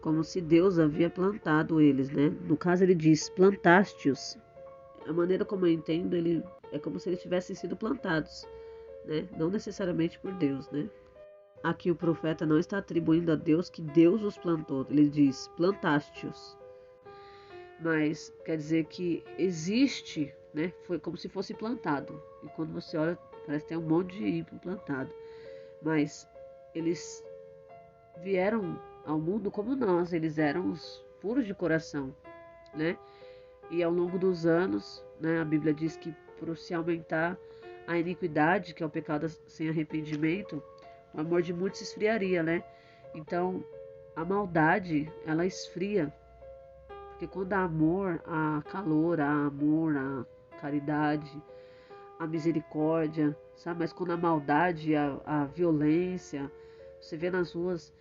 Como se Deus havia plantado eles, né? No caso ele diz, plantaste-os. A maneira como eu entendo, ele é como se eles tivessem sido plantados, né? Não necessariamente por Deus, né? Aqui o profeta não está atribuindo a Deus que Deus os plantou. Ele diz, plantaste-os. Mas quer dizer que existe, né? Foi como se fosse plantado. E quando você olha, parece que tem um monte de ímpio plantado. Mas eles vieram ao mundo como nós. Eles eram os puros de coração, né? E ao longo dos anos, né? A Bíblia diz que por se aumentar a iniquidade, que é o pecado sem arrependimento, o amor de muitos esfriaria, né? Então, a maldade, ela esfria. Porque quando há amor, há calor, há amor, há caridade, há misericórdia, sabe? Mas quando há maldade, há violência, você vê nas ruas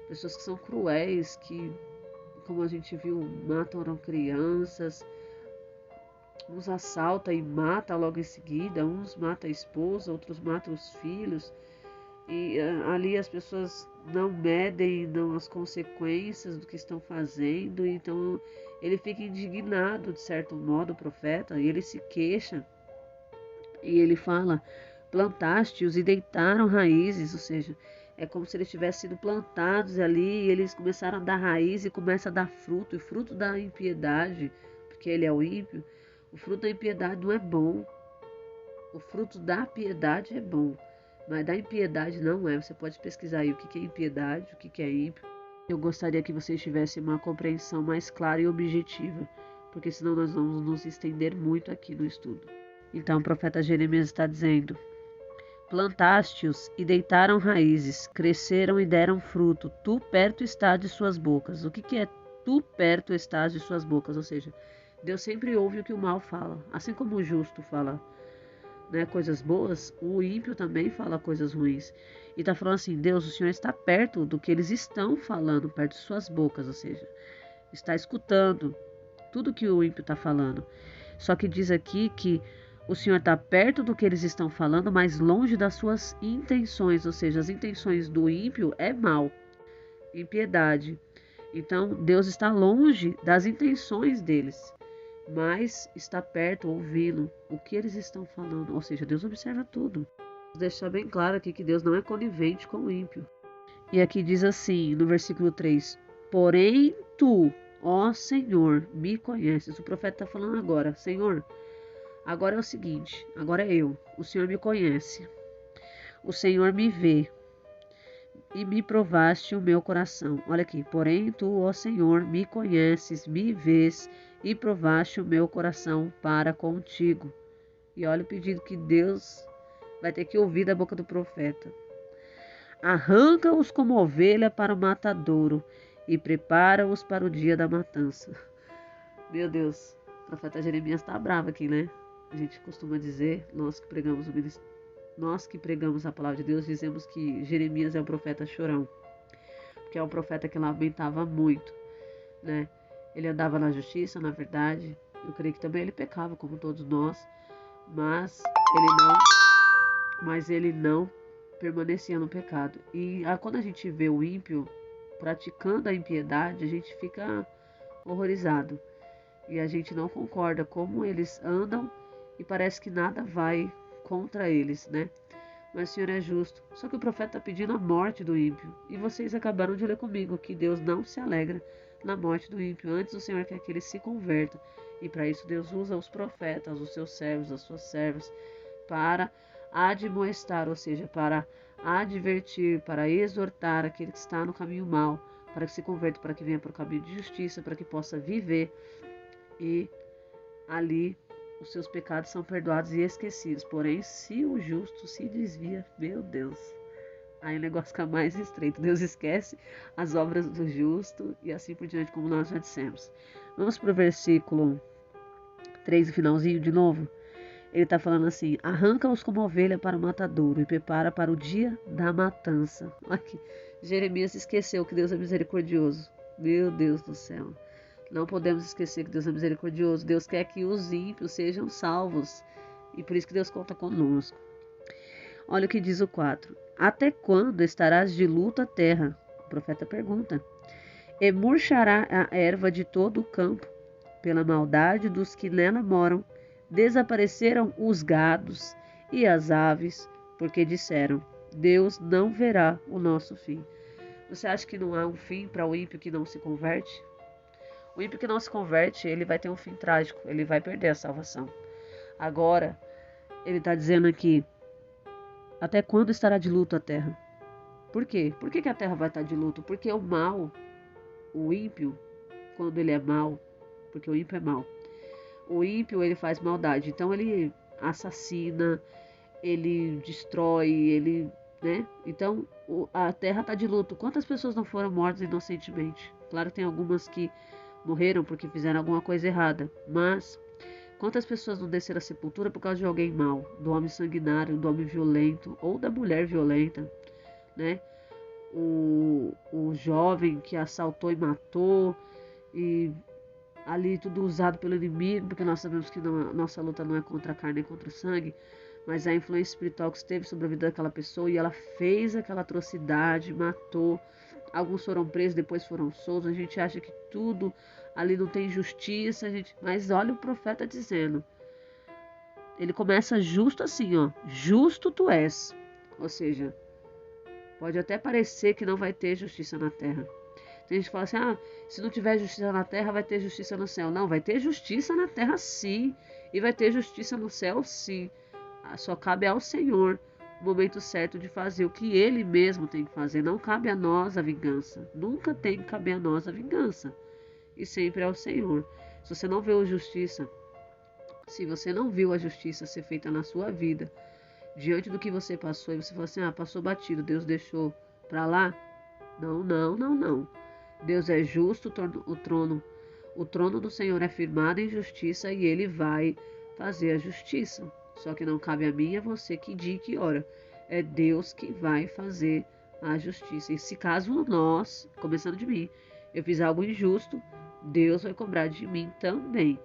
pessoas que são cruéis, que, como a gente viu, matam crianças, uns assaltam e matam logo em seguida, uns matam a esposa, outros matam os filhos. E ali as pessoas não medem não as consequências do que estão fazendo, então ele fica indignado de certo modo, o profeta, e ele se queixa, e ele fala, plantaste-os e deitaram raízes, ou seja, é como se eles tivessem sido plantados ali, e eles começaram a dar raiz e começam a dar fruto, e fruto da impiedade, porque ele é o ímpio, o fruto da impiedade não é bom, o fruto da piedade é bom. Mas da impiedade não é. Você pode pesquisar aí o que é impiedade, o que é ímpio. Eu gostaria que vocês tivessem uma compreensão mais clara e objetiva, porque senão nós vamos nos estender muito aqui no estudo. Então o profeta Jeremias está dizendo, plantaste-os e deitaram raízes, cresceram e deram fruto, tu perto estás de suas bocas. O que é tu perto estás de suas bocas? Ou seja, Deus sempre ouve o que o mal fala, assim como o justo fala né, coisas boas, o ímpio também fala coisas ruins. E está falando assim, Deus, o Senhor está perto do que eles estão falando, perto de suas bocas, ou seja, está escutando tudo que o ímpio está falando. Só que diz aqui que o Senhor está perto do que eles estão falando, mas longe das suas intenções, ou seja, as intenções do ímpio é mal, impiedade. Então, Deus está longe das intenções deles, mas está perto, ouvindo o que eles estão falando. Ou seja, Deus observa tudo. Vou deixar bem claro aqui que Deus não é conivente com o ímpio. E aqui diz assim, no versículo 3, porém tu, ó Senhor, me conheces. O profeta está falando agora, Senhor, agora é o seguinte, agora é eu, o Senhor me conhece, o Senhor me vê e me provaste o meu coração. Olha aqui, porém tu, ó Senhor, me conheces, me vês e provaste o meu coração para contigo. E olha o pedido que Deus vai ter que ouvir da boca do profeta. Arranca-os como ovelha para o matadouro e prepara-os para o dia da matança. Meu Deus, o profeta Jeremias está bravo aqui, né? A gente costuma dizer, nós que pregamos a palavra de Deus, dizemos que Jeremias é um profeta chorão, porque é um profeta que lamentava muito, né? Ele andava na justiça, na verdade. Eu creio que também ele pecava, como todos nós, mas ele não permanecia no pecado. E quando a gente vê o ímpio praticando a impiedade, a gente fica horrorizado. E a gente não concorda como eles andam e parece que nada vai contra eles, né? Mas o Senhor é justo. Só que o profeta está pedindo a morte do ímpio. E vocês acabaram de ler comigo que Deus não se alegra na morte do ímpio. Antes o Senhor quer que ele se converta. E para isso Deus usa os profetas, os seus servos, as suas servas, para admoestar, ou seja, para advertir, para exortar aquele que está no caminho mau, para que se converta, para que venha para o caminho de justiça, para que possa viver e ali os seus pecados são perdoados e esquecidos. Porém, se o justo se desvia, meu Deus, aí o negócio fica mais estreito. Deus esquece as obras do justo e assim por diante, como nós já dissemos. Vamos para o versículo 3, o finalzinho de novo. Ele está falando assim, arranca-os como ovelha para o matadouro e prepara para o dia da matança. Aqui, Jeremias esqueceu que Deus é misericordioso. Meu Deus do céu. Não podemos esquecer que Deus é misericordioso. Deus quer que os ímpios sejam salvos. E por isso que Deus conta conosco. Olha o que diz o 4. Até quando estarás de luto a terra? O profeta pergunta. E murchará a erva de todo o campo, pela maldade dos que nela moram. Desapareceram os gados e as aves, porque disseram, Deus não verá o nosso fim. Você acha que não há um fim para o ímpio que não se converte? O ímpio que não se converte, ele vai ter um fim trágico, ele vai perder a salvação. Agora, ele está dizendo aqui, até quando estará de luto a terra? Por quê? Por que a terra vai estar de luto? Porque o mal, o ímpio, quando ele é mal, porque o ímpio é mal, o ímpio ele faz maldade, então ele assassina, ele destrói, ele, né? Então a terra está de luto. Quantas pessoas não foram mortas inocentemente? Claro que tem algumas que morreram porque fizeram alguma coisa errada, mas quantas pessoas não desceram à sepultura por causa de alguém mau, do homem sanguinário, do homem violento ou da mulher violenta, né? O jovem que assaltou e matou e ali tudo usado pelo inimigo, porque nós sabemos que nossa luta não é contra a carne, é contra o sangue, mas a influência espiritual que esteve sobre a vida daquela pessoa e ela fez aquela atrocidade, matou. Alguns foram presos, depois foram soltos. A gente acha que tudo ali não tem justiça, mas olha o profeta dizendo. Ele começa justo assim, ó, justo tu és. Ou seja, pode até parecer que não vai ter justiça na terra. Tem gente que fala assim, se não tiver justiça na terra, vai ter justiça no céu. Não, vai ter justiça na terra sim, e vai ter justiça no céu sim. Só cabe ao Senhor o momento certo de fazer o que Ele mesmo tem que fazer. Não cabe a nós a vingança. Nunca tem que caber a nós a vingança. E sempre é o Senhor. Se você não viu a justiça, se você não viu a justiça ser feita na sua vida, diante do que você passou, e você fala assim, passou batido, Deus deixou pra lá. Não, não, não, não. Deus é justo, o trono do Senhor é firmado em justiça e Ele vai fazer a justiça. Só que não cabe a mim e a você que dia e que hora. É Deus que vai fazer a justiça. E se caso nós, começando de mim, eu fiz algo injusto, Deus vai cobrar de mim também.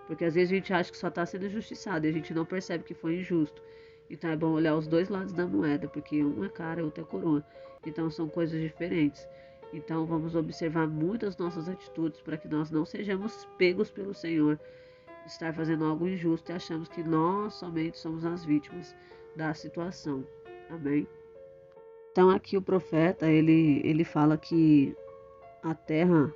Porque às vezes a gente acha que só está sendo injustiçado e a gente não percebe que foi injusto. Então é bom olhar os dois lados da moeda, porque um é cara, outro é coroa. Então são coisas diferentes. Então vamos observar muito as nossas atitudes para que nós não sejamos pegos pelo Senhor, estar fazendo algo injusto e achamos que nós somente somos as vítimas da situação. Amém? Então aqui o profeta, ele fala que a terra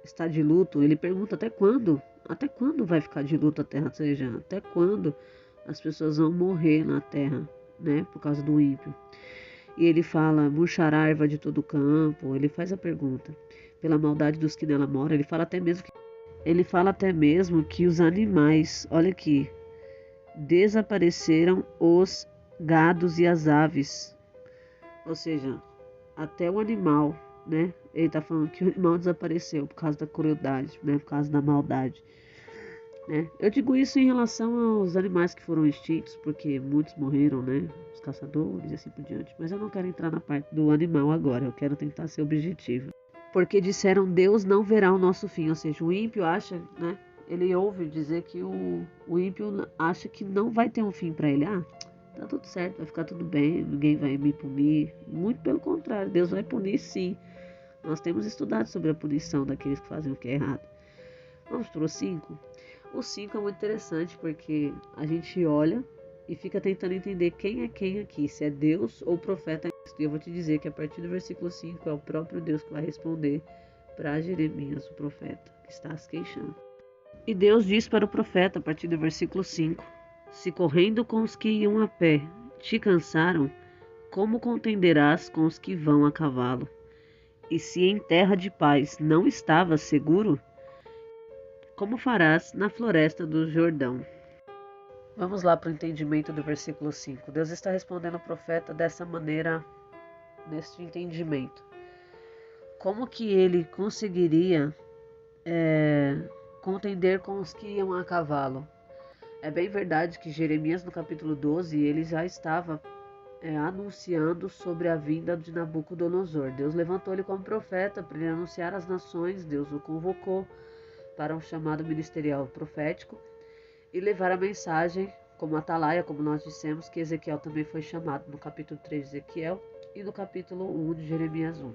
está de luto. Ele pergunta até quando? Até quando vai ficar de luto a terra? Ou seja, até quando as pessoas vão morrer na terra, né? Por causa do ímpio. E ele fala, murchará a erva de todo o campo. Ele faz a pergunta. Pela maldade dos que nela moram. Ele fala até mesmo que os animais, olha aqui, desapareceram os gados e as aves. Ou seja, até o animal, né? Ele está falando que o animal desapareceu por causa da crueldade, né? Por causa da maldade, né? Eu digo isso em relação aos animais que foram extintos, porque muitos morreram, né? Os caçadores e assim por diante. Mas eu não quero entrar na parte do animal agora, eu quero tentar ser objetivo. Porque disseram, Deus não verá o nosso fim. Ou seja, o ímpio acha, né? Ele ouve dizer que o ímpio acha que não vai ter um fim para ele. Ah, tá tudo certo, vai ficar tudo bem, ninguém vai me punir. Muito pelo contrário, Deus vai punir sim. Nós temos estudado sobre a punição daqueles que fazem o que é errado. Vamos para o 5? O 5 é muito interessante porque a gente olha e fica tentando entender quem é quem aqui, se é Deus ou o profeta. E eu vou te dizer que a partir do versículo 5 é o próprio Deus que vai responder para Jeremias, o profeta, que está se queixando. E Deus diz para o profeta, a partir do versículo 5, se correndo com os que iam a pé te cansaram, como contenderás com os que vão a cavalo? E se em terra de paz não estavas seguro, como farás na floresta do Jordão? Vamos lá para o entendimento do versículo 5. Deus está respondendo ao profeta dessa maneira, neste entendimento. Como que ele conseguiria contender com os que iam a cavalo? É bem verdade que Jeremias, no capítulo 12, ele já estava anunciando sobre a vinda de Nabucodonosor. Deus levantou ele como profeta para ele anunciar às nações. Deus o convocou para um chamado ministerial profético e levar a mensagem como atalaia, como nós dissemos, que Ezequiel também foi chamado no capítulo 3 de Ezequiel e no capítulo 1 de Jeremias 1.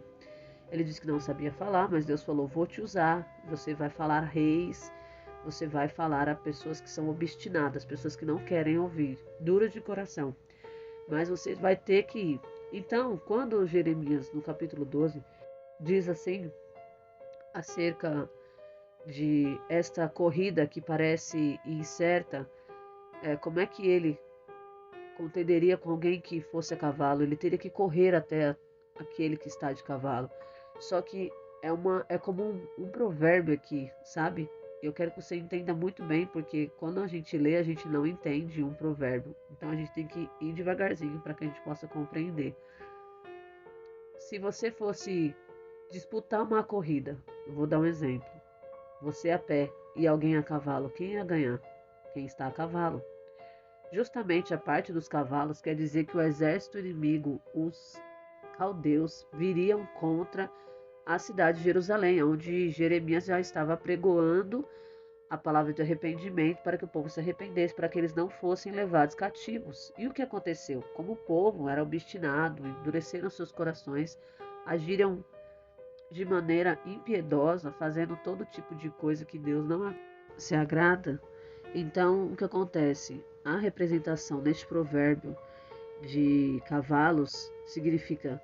Ele disse que não sabia falar, mas Deus falou, vou te usar, você vai falar a reis, você vai falar a pessoas que são obstinadas, pessoas que não querem ouvir, duras de coração, mas você vai ter que ir. Então, quando Jeremias, no capítulo 12, diz assim, acerca de esta corrida que parece incerta, como é que ele contenderia com alguém que fosse a cavalo? Ele teria que correr até aquele que está de cavalo. Só que é como um provérbio aqui, sabe? Eu quero que você entenda muito bem, porque quando a gente lê, a gente não entende um provérbio. Então a gente tem que ir devagarzinho para que a gente possa compreender. Se você fosse disputar uma corrida, eu vou dar um exemplo. Você a pé e alguém a cavalo, quem ia ganhar? Quem está a cavalo. Justamente a parte dos cavalos quer dizer que o exército inimigo, os caldeus, viriam contra a cidade de Jerusalém, onde Jeremias já estava pregoando a palavra de arrependimento para que o povo se arrependesse, para que eles não fossem levados cativos. E o que aconteceu? Como o povo era obstinado, endureceram seus corações, agiram de maneira impiedosa, fazendo todo tipo de coisa que Deus não se agrada. Então, o que acontece? A representação deste provérbio de cavalos significa,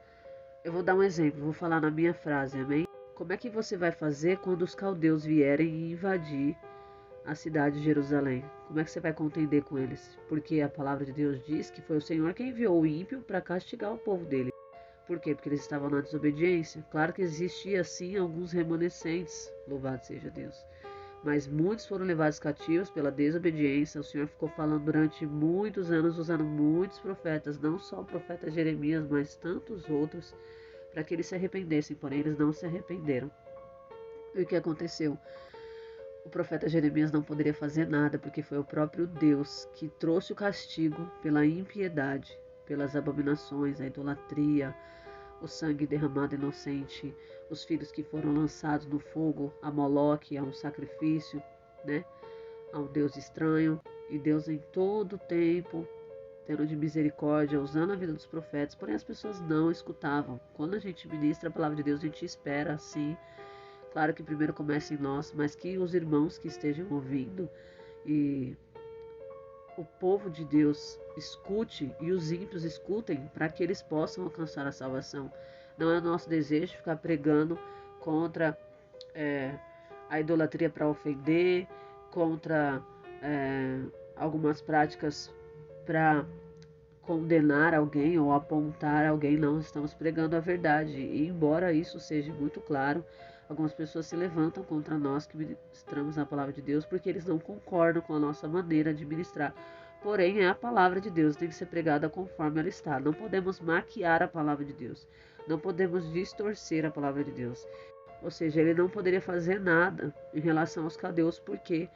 eu vou dar um exemplo, vou falar na minha frase, amém? Como é que você vai fazer quando os caldeus vierem e invadir a cidade de Jerusalém? Como é que você vai contender com eles? Porque a palavra de Deus diz que foi o Senhor quem enviou o ímpio para castigar o povo dele. Por quê? Porque eles estavam na desobediência. Claro que existia sim alguns remanescentes, louvado seja Deus. Mas muitos foram levados cativos pela desobediência. O Senhor ficou falando durante muitos anos, usando muitos profetas, não só o profeta Jeremias, mas tantos outros, para que eles se arrependessem, porém eles não se arrependeram. E o que aconteceu? O profeta Jeremias não poderia fazer nada, porque foi o próprio Deus que trouxe o castigo pela impiedade, pelas abominações, a idolatria, o sangue derramado inocente, os filhos que foram lançados no fogo, a Moloque, a um sacrifício, né, a um Deus estranho. E Deus em todo o tempo, tendo de misericórdia, usando a vida dos profetas, porém as pessoas não escutavam. Quando a gente ministra a palavra de Deus, a gente espera assim. Claro que primeiro começa em nós, mas que os irmãos que estejam ouvindo e o povo de Deus escute e os ímpios escutem para que eles possam alcançar a salvação. Não é o nosso desejo ficar pregando contra a idolatria para ofender, contra algumas práticas para condenar alguém ou apontar alguém. Não, estamos pregando a verdade. E embora isso seja muito claro, algumas pessoas se levantam contra nós que ministramos a palavra de Deus porque eles não concordam com a nossa maneira de ministrar. Porém, é a palavra de Deus, tem que ser pregada conforme ela está. Não podemos maquiar a palavra de Deus. Não podemos distorcer a palavra de Deus. Ou seja, ele não poderia fazer nada em relação aos caldeus porque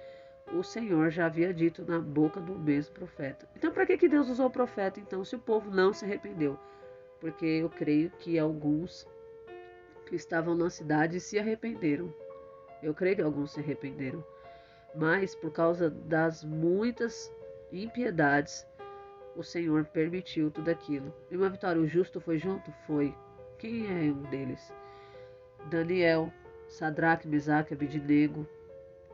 o Senhor já havia dito na boca do mesmo profeta. Então, para que Deus usou o profeta, então, se o povo não se arrependeu? Porque eu creio que alguns que estavam na cidade se arrependeram. Eu creio que alguns se arrependeram. Mas, por causa das muitas impiedades, o Senhor permitiu tudo aquilo. E uma vitória, o justo foi junto? Foi. Quem é um deles? Daniel, Sadraque, Mesaque, Abidnego.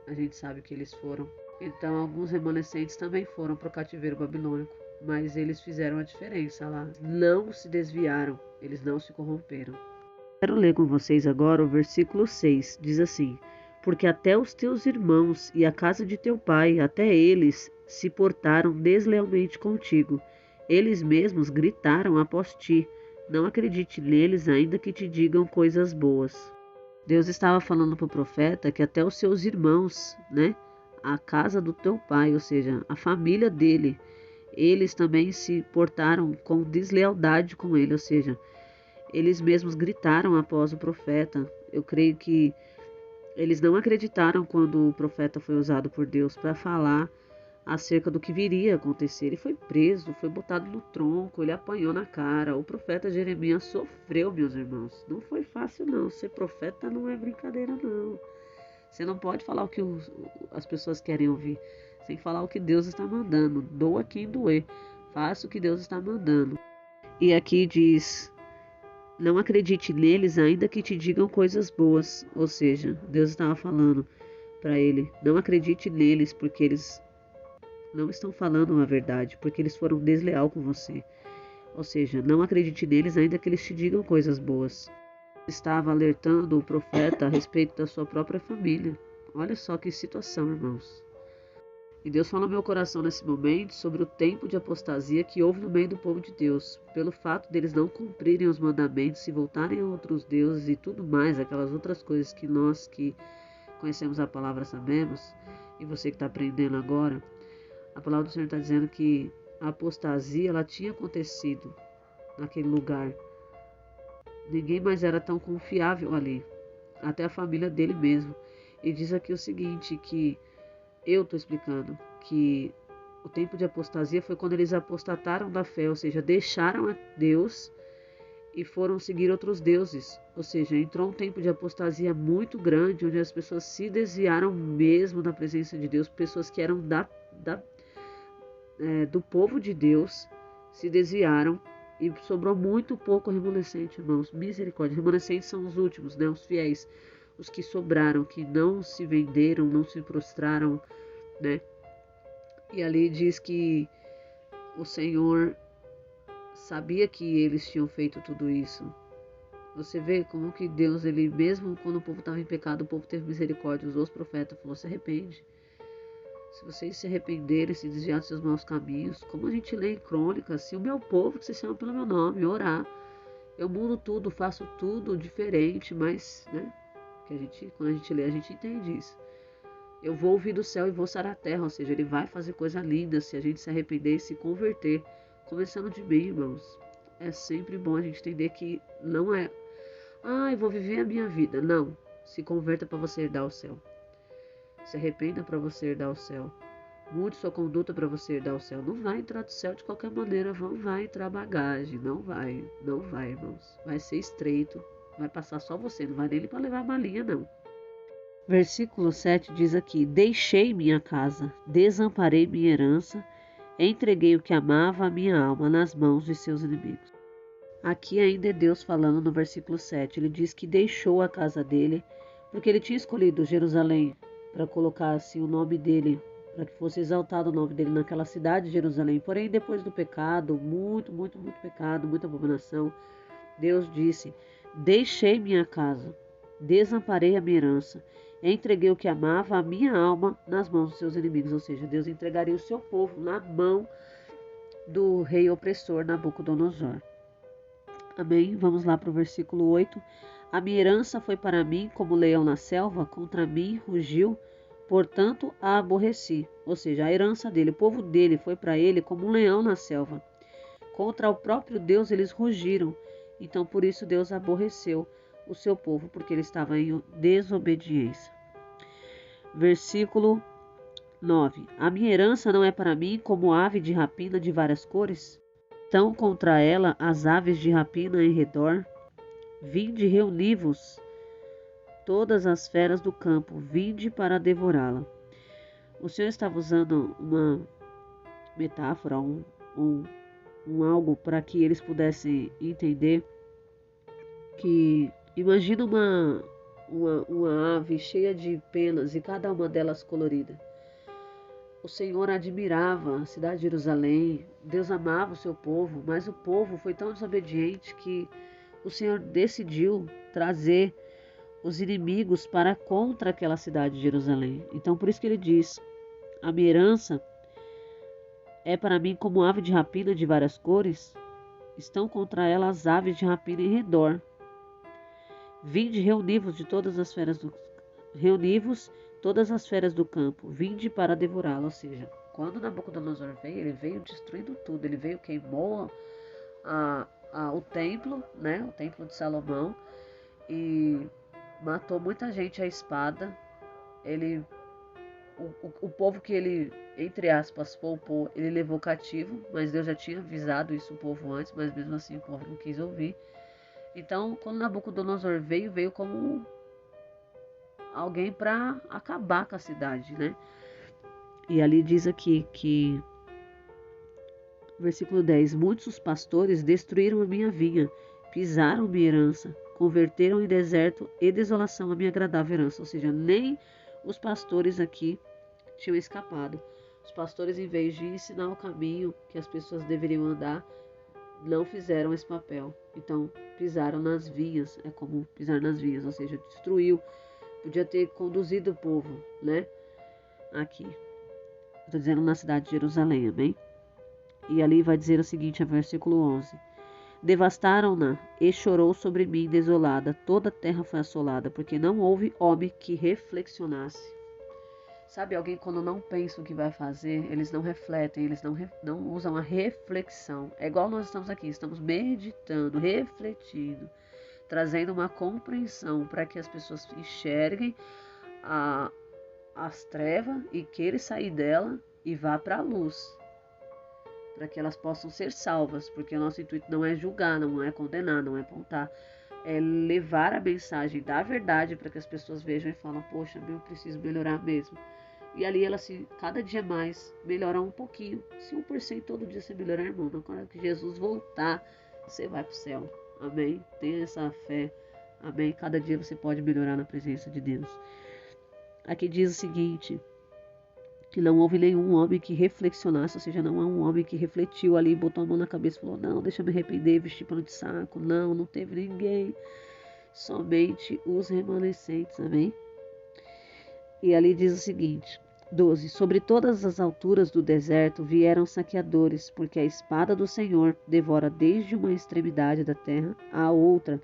A gente sabe que eles foram. Então, alguns remanescentes também foram para o cativeiro babilônico, mas eles fizeram a diferença lá. Não se desviaram, eles não se corromperam. Quero ler com vocês agora o versículo 6. Diz assim: Porque até os teus irmãos e a casa de teu pai, até eles, se portaram deslealmente contigo. Eles mesmos gritaram após ti. Não acredite neles, ainda que te digam coisas boas. Deus estava falando para o profeta que até os seus irmãos, né, a casa do teu pai, ou seja, a família dele, eles também se portaram com deslealdade com ele, ou seja, eles mesmos gritaram após o profeta. Eu creio que eles não acreditaram quando o profeta foi usado por Deus para falar acerca do que viria a acontecer. Ele foi preso, foi botado no tronco, ele apanhou na cara. O profeta Jeremias sofreu, meus irmãos. Não foi fácil, não. Ser profeta não é brincadeira, não. Você não pode falar o que as pessoas querem ouvir. Você tem que falar o que Deus está mandando. Doa quem doer. Faça o que Deus está mandando. E aqui diz: não acredite neles, ainda que te digam coisas boas. Ou seja, Deus estava falando para ele: não acredite neles, porque eles não estão falando a verdade, porque eles foram desleal com você. Ou seja, não acredite neles, ainda que eles te digam coisas boas. Estava alertando o profeta a respeito da sua própria família. Olha só que situação, irmãos. E Deus falou no meu coração nesse momento sobre o tempo de apostasia que houve no meio do povo de Deus, pelo fato deles não cumprirem os mandamentos, se voltarem a outros deuses e tudo mais, aquelas outras coisas que nós que conhecemos a palavra sabemos, e você que está aprendendo agora. A palavra do Senhor está dizendo que a apostasia ela tinha acontecido naquele lugar. Ninguém mais era tão confiável ali, até a família dele mesmo. E diz aqui o seguinte, que eu estou explicando, que o tempo de apostasia foi quando eles apostataram da fé, ou seja, deixaram a Deus e foram seguir outros deuses. Ou seja, entrou um tempo de apostasia muito grande, onde as pessoas se desviaram mesmo da presença de Deus, pessoas que eram do povo de Deus se desviaram e sobrou muito pouco remanescente, irmãos. Misericórdia. Remanescentes são os últimos, né? Os fiéis, os que sobraram, que não se venderam, não se prostraram, né? E ali diz que o Senhor sabia que eles tinham feito tudo isso. Você vê como que Deus, ele mesmo quando o povo estava em pecado, o povo teve misericórdia, usou os profetas, falou: se arrepende. Se vocês se arrependerem, se desviar dos seus maus caminhos, como a gente lê em Crônicas, se o meu povo, que se chama pelo meu nome, orar, eu mudo tudo, faço tudo diferente, mas, né, que quando a gente lê, a gente entende isso. Eu vou ouvir do céu e vou sarar a terra, ou seja, ele vai fazer coisa linda se a gente se arrepender e se converter, começando de mim, irmãos. É sempre bom a gente entender que não é, eu vou viver a minha vida. Não, se converta para você herdar o céu. Se arrependa para você herdar o céu. Mude sua conduta para você herdar o céu. Não vai entrar do céu de qualquer maneira, não vai entrar bagagem. Não vai, irmãos. Vai ser estreito. Vai passar só você, não vai nem para levar a malinha, não. Versículo 7 diz aqui: Deixei minha casa, desamparei minha herança, entreguei o que amava a minha alma nas mãos de seus inimigos. Aqui ainda é Deus falando no versículo 7. Ele diz que deixou a casa dele, porque ele tinha escolhido Jerusalém para colocar assim o nome dele, para que fosse exaltado o nome dele naquela cidade de Jerusalém. Porém, depois do pecado, muito pecado, muita abominação, Deus disse: Deixei minha casa, desamparei a minha herança, entreguei o que amava a minha alma nas mãos dos seus inimigos. Ou seja, Deus entregaria o seu povo na mão do rei opressor Nabucodonosor. Amém? Vamos lá para o versículo 8. A minha herança foi para mim como leão na selva, contra mim rugiu, portanto a aborreci. Ou seja, a herança dele, o povo dele foi para ele como um leão na selva. Contra o próprio Deus eles rugiram. Então por isso Deus aborreceu o seu povo, porque ele estava em desobediência. Versículo 9. A minha herança não é para mim como ave de rapina de várias cores? Estão contra ela as aves de rapina em redor. Vinde, reuni-vos, todas as feras do campo, vinde para devorá-la. O Senhor estava usando uma metáfora, algo para que eles pudessem entender que imagina uma ave cheia de penas e cada uma delas colorida. O Senhor admirava a cidade de Jerusalém, Deus amava o seu povo, mas o povo foi tão desobediente que o Senhor decidiu trazer os inimigos para contra aquela cidade de Jerusalém. Então por isso que ele diz: a minha herança é para mim como ave de rapina de várias cores, estão contra ela as aves de rapina em redor. Vinde, reuni-vos de todas as feras do reuni-vos todas as feras do campo, vinde para devorá-la. Ou seja, quando Nabucodonosor veio, ele veio destruindo tudo. Ele veio, queimou o templo, né? O templo de Salomão, e matou muita gente à espada. O povo que ele, entre aspas, poupou, ele levou cativo, mas Deus já tinha avisado isso o povo antes, mas mesmo assim o povo não quis ouvir. Então, quando Nabucodonosor veio como alguém para acabar com a cidade, né? E ali diz aqui que, versículo 10, muitos pastores destruíram a minha vinha, pisaram minha herança, converteram em deserto e desolação a minha agradável herança. Ou seja, nem os pastores aqui tinham escapado. Os pastores, em vez de ensinar o caminho que as pessoas deveriam andar, não fizeram esse papel. Então, pisaram nas vinhas, é como pisar nas vinhas, ou seja, destruiu. Podia ter conduzido o povo, né? Aqui. Estou dizendo na cidade de Jerusalém, amém? E ali vai dizer o seguinte, versículo 11. Devastaram-na e chorou sobre mim desolada. Toda a terra foi assolada, porque não houve homem que reflexionasse. Sabe, alguém quando não pensa o que vai fazer, eles não refletem, eles não usam a reflexão. É igual nós estamos aqui, estamos meditando, refletindo, trazendo uma compreensão para que as pessoas enxerguem as trevas e queiram sair dela e vá para a luz, para que elas possam ser salvas, porque o nosso intuito não é julgar, não é condenar, não é apontar, é levar a mensagem da verdade para que as pessoas vejam e falam: poxa, eu preciso melhorar mesmo. E ali ela, cada dia mais, melhora um pouquinho. Se 1% todo dia você melhorar, irmão, na hora que Jesus voltar, você vai para o céu. Amém? Tenha essa fé. Amém? Cada dia você pode melhorar na presença de Deus. Aqui diz o seguinte, que não houve nenhum homem que reflexionasse, ou seja, não há um homem que refletiu ali, botou a mão na cabeça e falou: não, deixa eu me arrepender, vestir pano de saco. Não teve ninguém. Somente os remanescentes. Amém? E ali diz o seguinte, 12. Sobre todas as alturas do deserto vieram saqueadores, porque a espada do Senhor devora desde uma extremidade da terra à outra.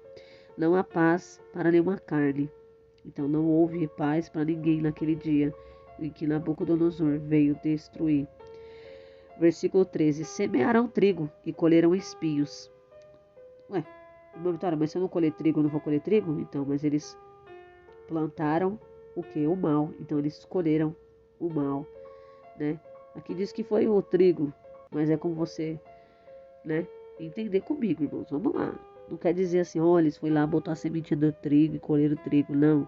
Não há paz para nenhuma carne. Então não houve paz para ninguém naquele dia em que Nabucodonosor veio destruir. Versículo 13. Semearam trigo e colheram espinhos. Ué, irmã Vitória, mas se eu não colher trigo, eu não vou colher trigo? Então, mas eles plantaram o que? O mal. Então eles escolheram o mal, né? Aqui diz que foi o trigo, mas é como você, né, entender comigo, irmãos. Vamos lá. Não quer dizer assim, olha, eles foram lá, botou a sementinha do trigo e colheram o trigo. Não.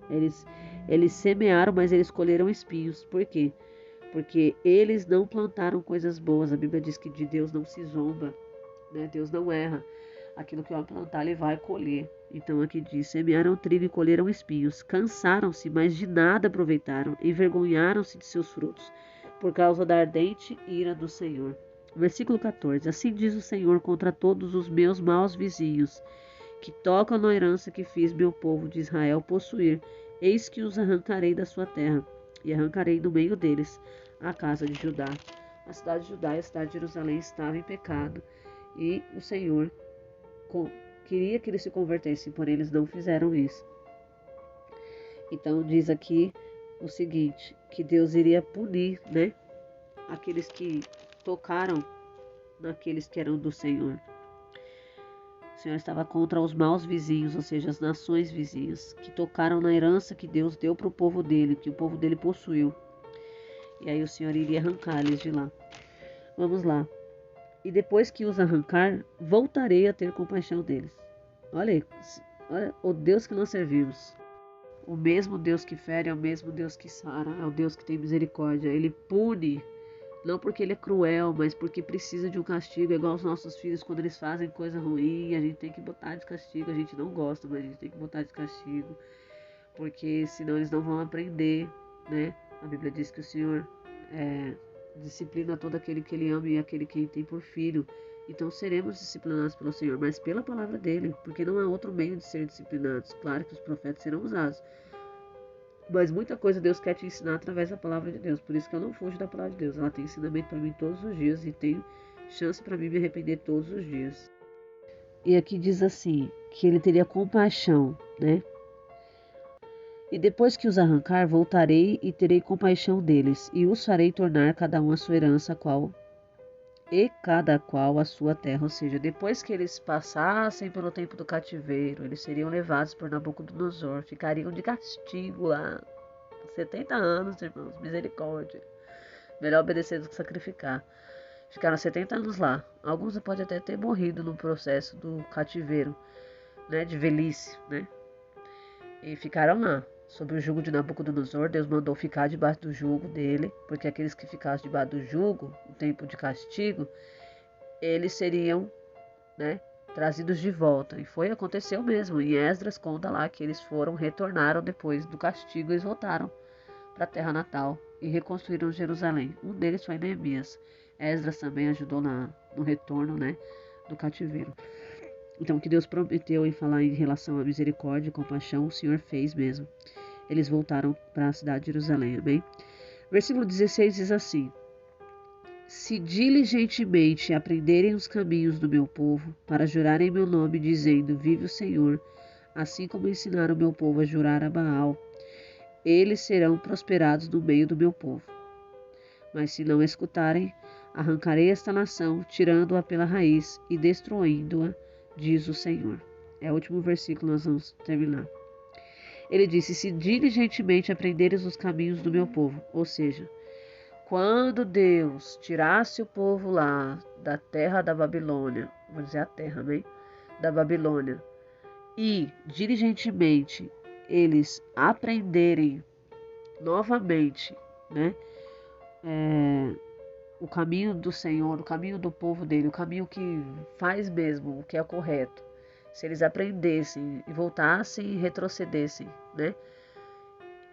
Eles semearam, mas eles colheram espinhos. Por quê? Porque eles não plantaram coisas boas. A Bíblia diz que de Deus não se zomba, né? Deus não erra. Aquilo que vai plantar, ele vai colher. Então aqui diz, semearam trigo e colheram espinhos. Cansaram-se, mas de nada aproveitaram. Envergonharam-se de seus frutos, por causa da ardente ira do Senhor. Versículo 14. Assim diz o Senhor contra todos os meus maus vizinhos, que tocam na herança que fiz meu povo de Israel possuir. Eis que os arrancarei da sua terra, e arrancarei do meio deles a casa de Judá. A cidade de Judá e a cidade de Jerusalém estavam em pecado, e o Senhor queria que eles se convertessem, porém eles não fizeram isso. Então diz aqui o seguinte, que Deus iria punir, né, aqueles que tocaram naqueles que eram do Senhor. O Senhor estava contra os maus vizinhos, ou seja, as nações vizinhas, que tocaram na herança que Deus deu para o povo dele, que o povo dele possuiu. E aí o Senhor iria arrancá-los de lá. Vamos lá. E depois que os arrancar, voltarei a ter compaixão deles. Olha aí, olha o Deus que nós servimos. O mesmo Deus que fere é o mesmo Deus que sara, é o Deus que tem misericórdia. Ele pune, não porque ele é cruel, mas porque precisa de um castigo. É igual os nossos filhos, quando eles fazem coisa ruim, a gente tem que botar de castigo. A gente não gosta, mas a gente tem que botar de castigo, porque senão eles não vão aprender, né? A Bíblia diz que o Senhor disciplina todo aquele que ele ama e aquele que ele tem por filho. Então seremos disciplinados pelo Senhor, mas pela palavra dele, porque não há outro meio de ser disciplinados. Claro que os profetas serão usados, mas muita coisa Deus quer te ensinar através da palavra de Deus. Por isso que eu não fujo da palavra de Deus. Ela tem ensinamento para mim todos os dias e tem chance para mim me arrepender todos os dias. E aqui diz assim, que ele teria compaixão, né? E depois que os arrancar, voltarei e terei compaixão deles, e os farei tornar cada um a sua herança, cada qual a sua terra. Ou seja, depois que eles passassem pelo tempo do cativeiro, eles seriam levados por Nabucodonosor, ficariam de castigo lá. 70 anos, irmãos, misericórdia. Melhor obedecer do que sacrificar. Ficaram 70 anos lá. Alguns podem até ter morrido no processo do cativeiro, né, de velhice, né? E ficaram lá, sob o jugo de Nabucodonosor. Deus mandou ficar debaixo do jugo dele, porque aqueles que ficassem debaixo do jugo, o tempo de castigo, eles seriam, né, trazidos de volta. E aconteceu mesmo. Em Esdras conta lá que eles retornaram depois do castigo, eles voltaram para a terra natal e reconstruíram Jerusalém. Um deles foi Neemias. Esdras também ajudou no retorno, né, do cativeiro. Então, o que Deus prometeu em falar em relação à misericórdia e compaixão, o Senhor fez mesmo. Eles voltaram para a cidade de Jerusalém, amém? Versículo 16 diz assim: Se diligentemente aprenderem os caminhos do meu povo, para jurarem meu nome, dizendo, vive o Senhor, assim como ensinaram o meu povo a jurar a Baal, eles serão prosperados no meio do meu povo. Mas se não escutarem, arrancarei esta nação, tirando-a pela raiz e destruindo-a, diz o Senhor. É o último versículo, nós vamos terminar. Ele disse, se diligentemente aprenderes os caminhos do meu povo. Ou seja, quando Deus tirasse o povo lá da terra da Babilônia, vou dizer a terra, né? Da Babilônia, e diligentemente eles aprenderem novamente, né? O caminho do Senhor, o caminho do povo dele, o caminho que faz mesmo o que é correto. Se eles aprendessem e voltassem e retrocedessem, né?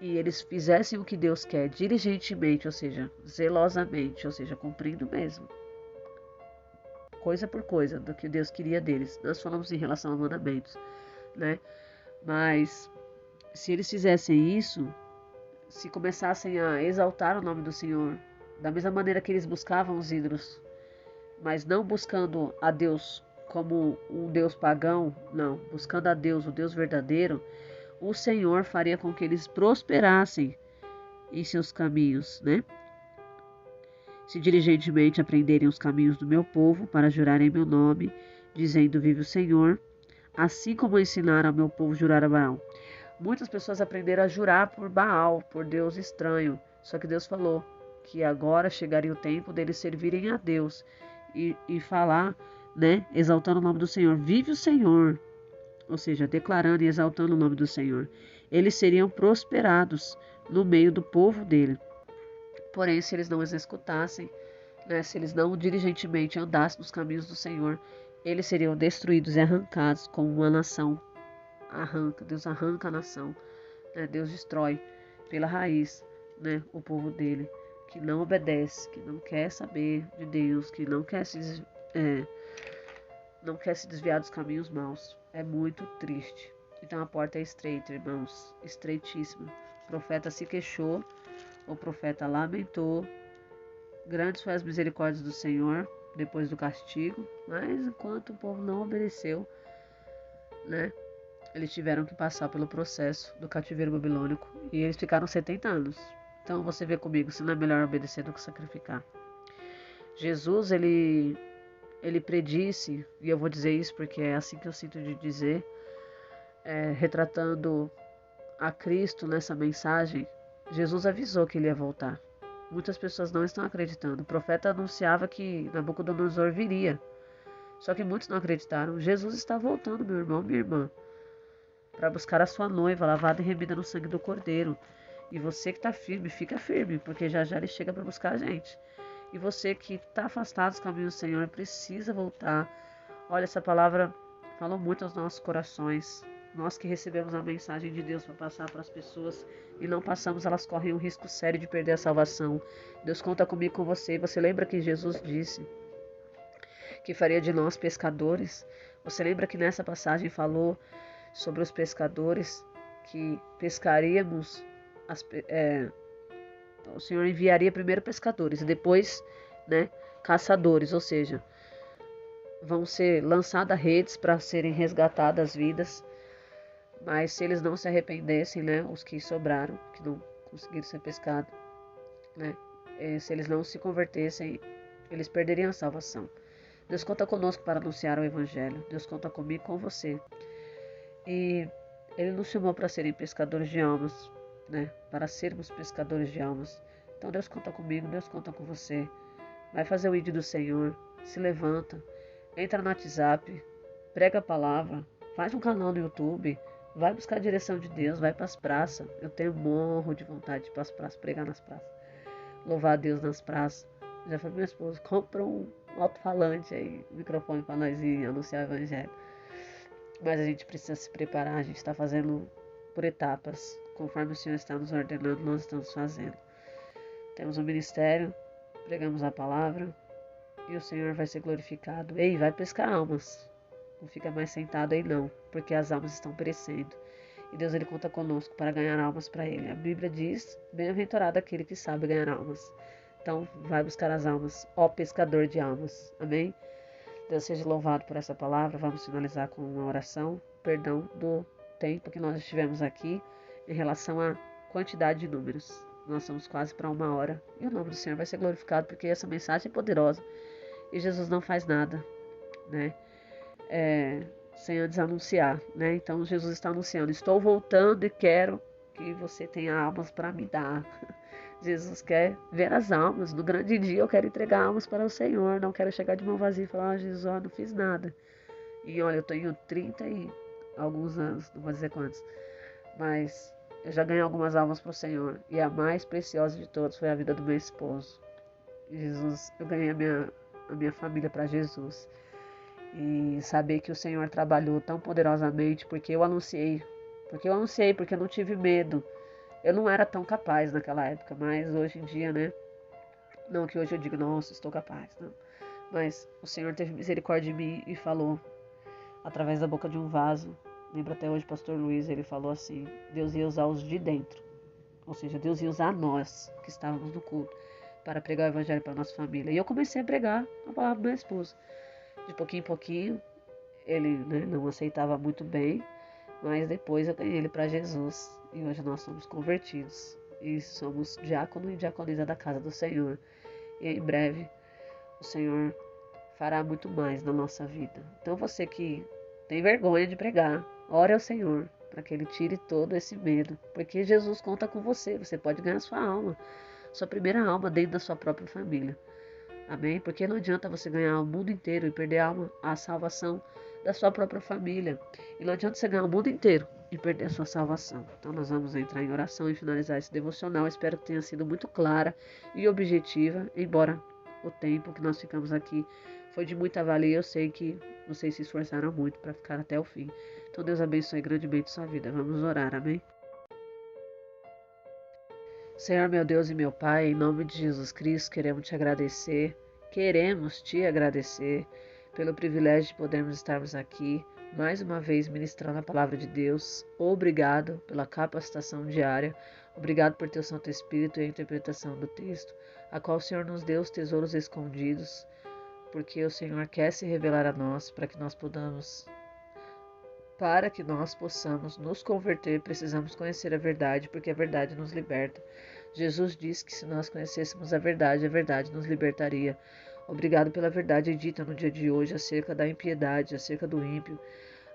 E eles fizessem o que Deus quer diligentemente, ou seja, zelosamente, ou seja, cumprindo mesmo, coisa por coisa, do que Deus queria deles. Nós falamos em relação a mandamentos, né? Mas se eles fizessem isso, se começassem a exaltar o nome do Senhor, da mesma maneira que eles buscavam os ídolos, mas não buscando a Deus como um Deus pagão, não, buscando a Deus, o Deus verdadeiro, o Senhor faria com que eles prosperassem em seus caminhos, né? Se diligentemente aprenderem os caminhos do meu povo, para jurarem meu nome, dizendo, vive o Senhor, assim como ensinaram ao meu povo jurar a Baal. Muitas pessoas aprenderam a jurar por Baal, por Deus estranho. Só que Deus falou que agora chegaria o tempo deles servirem a Deus e falar, né, exaltando o nome do Senhor. Vive o Senhor, ou seja, declarando e exaltando o nome do Senhor. Eles seriam prosperados no meio do povo dele. Porém, se eles não os escutassem, né, se eles não diligentemente andassem nos caminhos do Senhor, eles seriam destruídos e arrancados como uma nação arranca. Deus arranca a nação, né, Deus destrói pela raiz, né, o povo dele, que não obedece, que não quer saber de Deus, que não quer não quer se desviar dos caminhos maus. É muito triste. Então a porta é estreita, irmãos, estreitíssima. O profeta se queixou, o profeta lamentou. Grandes foram as misericórdias do Senhor depois do castigo, mas enquanto o povo não obedeceu, né, eles tiveram que passar pelo processo do cativeiro babilônico e eles ficaram 70 anos. Então você vê comigo, se não é melhor obedecer do que sacrificar. Jesus, ele predisse, e eu vou dizer isso porque é assim que eu sinto de dizer, retratando a Cristo nessa mensagem, Jesus avisou que ele ia voltar. Muitas pessoas não estão acreditando. O profeta anunciava que Nabucodonosor viria. Só que muitos não acreditaram. Jesus está voltando, meu irmão, minha irmã, para buscar a sua noiva, lavada e remida no sangue do Cordeiro. E você que está firme, fica firme, porque já já ele chega para buscar a gente. E você que está afastado dos caminhos do Senhor, precisa voltar. Olha, essa palavra falou muito aos nossos corações. Nós que recebemos a mensagem de Deus para passar para as pessoas e não passamos, elas correm um risco sério de perder a salvação. Deus conta comigo, com você. Você lembra que Jesus disse que faria de nós pescadores? Você lembra que nessa passagem falou sobre os pescadores, que pescaríamos, o Senhor enviaria primeiro pescadores e depois, né, caçadores, ou seja, vão ser lançadas redes para serem resgatadas vidas, mas se eles não se arrependessem, né, os que sobraram, que não conseguiram ser pescados, né, se eles não se convertessem, eles perderiam a salvação. Deus conta conosco para anunciar o Evangelho. Deus conta comigo, com você. E Ele nos chamou para serem pescadores de almas, né? Para sermos pescadores de almas. Então Deus conta comigo, Deus conta com você. Vai fazer o ID do Senhor, se levanta, entra no WhatsApp, prega a palavra, faz um canal no YouTube, vai buscar a direção de Deus, vai para as praças. Eu tenho morro de vontade de ir para as praças, pregar nas praças, louvar a Deus nas praças. Já falei, minha esposa, compra um alto-falante aí, um microfone para nós ir anunciar o Evangelho. Mas a gente precisa se preparar, a gente está fazendo por etapas. Conforme o Senhor está nos ordenando, nós estamos fazendo. Temos um ministério, pregamos a palavra e o Senhor vai ser glorificado. Ei, vai pescar almas. Não fica mais sentado aí não, porque as almas estão perecendo. E Deus, Ele conta conosco para ganhar almas para Ele. A Bíblia diz, bem-aventurado aquele que sabe ganhar almas. Então, vai buscar as almas, ó pescador de almas. Amém? Deus seja louvado por essa palavra. Vamos finalizar com uma oração. Perdão do tempo que nós estivemos aqui em relação à quantidade de números. Nós somos quase para 1 hora. E o nome do Senhor vai ser glorificado porque essa mensagem é poderosa. E Jesus não faz nada, né? Sem antes anunciar, né? Então Jesus está anunciando: estou voltando e quero que você tenha almas para me dar. Jesus quer ver as almas. No grande dia eu quero entregar almas para o Senhor. Não quero chegar de mão vazia e falar: Jesus, não fiz nada. E olha, eu tenho 30 e alguns anos, não vou dizer quantos, mas eu já ganhei algumas almas para o Senhor. E a mais preciosa de todas foi a vida do meu esposo. Jesus, eu ganhei a minha família para Jesus. E saber que o Senhor trabalhou tão poderosamente porque eu anunciei, porque eu não tive medo. Eu não era tão capaz naquela época, mas hoje em dia, né? Não que hoje eu digo, nossa, estou capaz, não. Mas o Senhor teve misericórdia de mim e falou, através da boca de um vaso. Lembro até hoje o pastor Luiz, ele falou assim: Deus ia usar os de dentro. Ou seja, Deus ia usar nós, que estávamos no culto, para pregar o evangelho para a nossa família. E eu comecei a pregar a palavra do meu esposo. De pouquinho em pouquinho, ele, né, não aceitava muito bem, mas depois eu ganhei ele para Jesus. E hoje nós somos convertidos. E somos diácono e diaconisa da casa do Senhor. E em breve o Senhor fará muito mais na nossa vida. Então você que tem vergonha de pregar, ore ao Senhor para que Ele tire todo esse medo, porque Jesus conta com você, você pode ganhar sua alma, sua primeira alma dentro da sua própria família. Amém? Porque não adianta você ganhar o mundo inteiro e perder a salvação da sua própria família. E não adianta você ganhar o mundo inteiro e perder a sua salvação. Então nós vamos entrar em oração e finalizar esse devocional. Espero que tenha sido muito clara e objetiva, embora o tempo que nós ficamos aqui foi de muita valia. Eu sei que vocês se esforçaram muito para ficar até o fim. Então Deus abençoe grandemente sua vida. Vamos orar, amém? Senhor, meu Deus e meu Pai, em nome de Jesus Cristo, queremos te agradecer pelo privilégio de podermos estarmos aqui, mais uma vez ministrando a palavra de Deus. Obrigado pela capacitação diária, obrigado por teu Santo Espírito e a interpretação do texto, a qual o Senhor nos deu os tesouros escondidos, porque o Senhor quer se revelar a nós, para que nós possamos nos converter, precisamos conhecer a verdade, porque a verdade nos liberta. Jesus disse que se nós conhecêssemos a verdade nos libertaria. Obrigado pela verdade dita no dia de hoje acerca da impiedade, acerca do ímpio,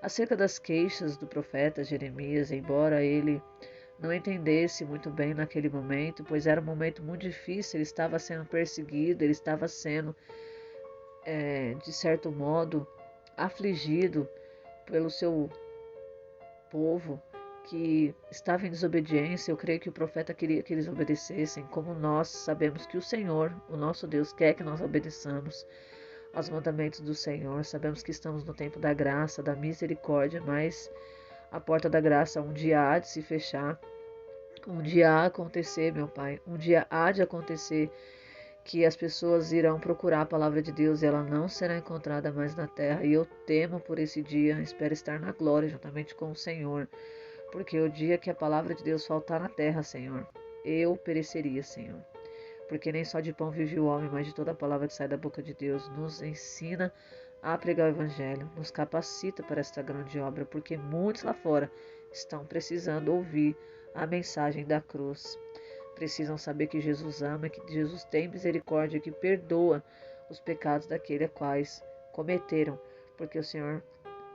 acerca das queixas do profeta Jeremias, embora ele não entendesse muito bem naquele momento, pois era um momento muito difícil, ele estava sendo perseguido, ele estava sendo, de certo modo, afligido pelo seu povo que estava em desobediência. Eu creio que o profeta queria que eles obedecessem, como nós sabemos que o Senhor, o nosso Deus, quer que nós obedeçamos aos mandamentos do Senhor. Sabemos que estamos no tempo da graça, da misericórdia, mas a porta da graça um dia há de se fechar, um dia há de acontecer, meu Pai, um dia há de acontecer que as pessoas irão procurar a palavra de Deus e ela não será encontrada mais na terra. E eu temo por esse dia, espero estar na glória juntamente com o Senhor, porque o dia que a palavra de Deus faltar na terra, Senhor, eu pereceria, Senhor. Porque nem só de pão vive o homem, mas de toda a palavra que sai da boca de Deus. Nos ensina a pregar o Evangelho, nos capacita para esta grande obra, porque muitos lá fora estão precisando ouvir a mensagem da cruz. Precisam saber que Jesus ama, que Jesus tem misericórdia, que perdoa os pecados daqueles quais cometeram, porque o Senhor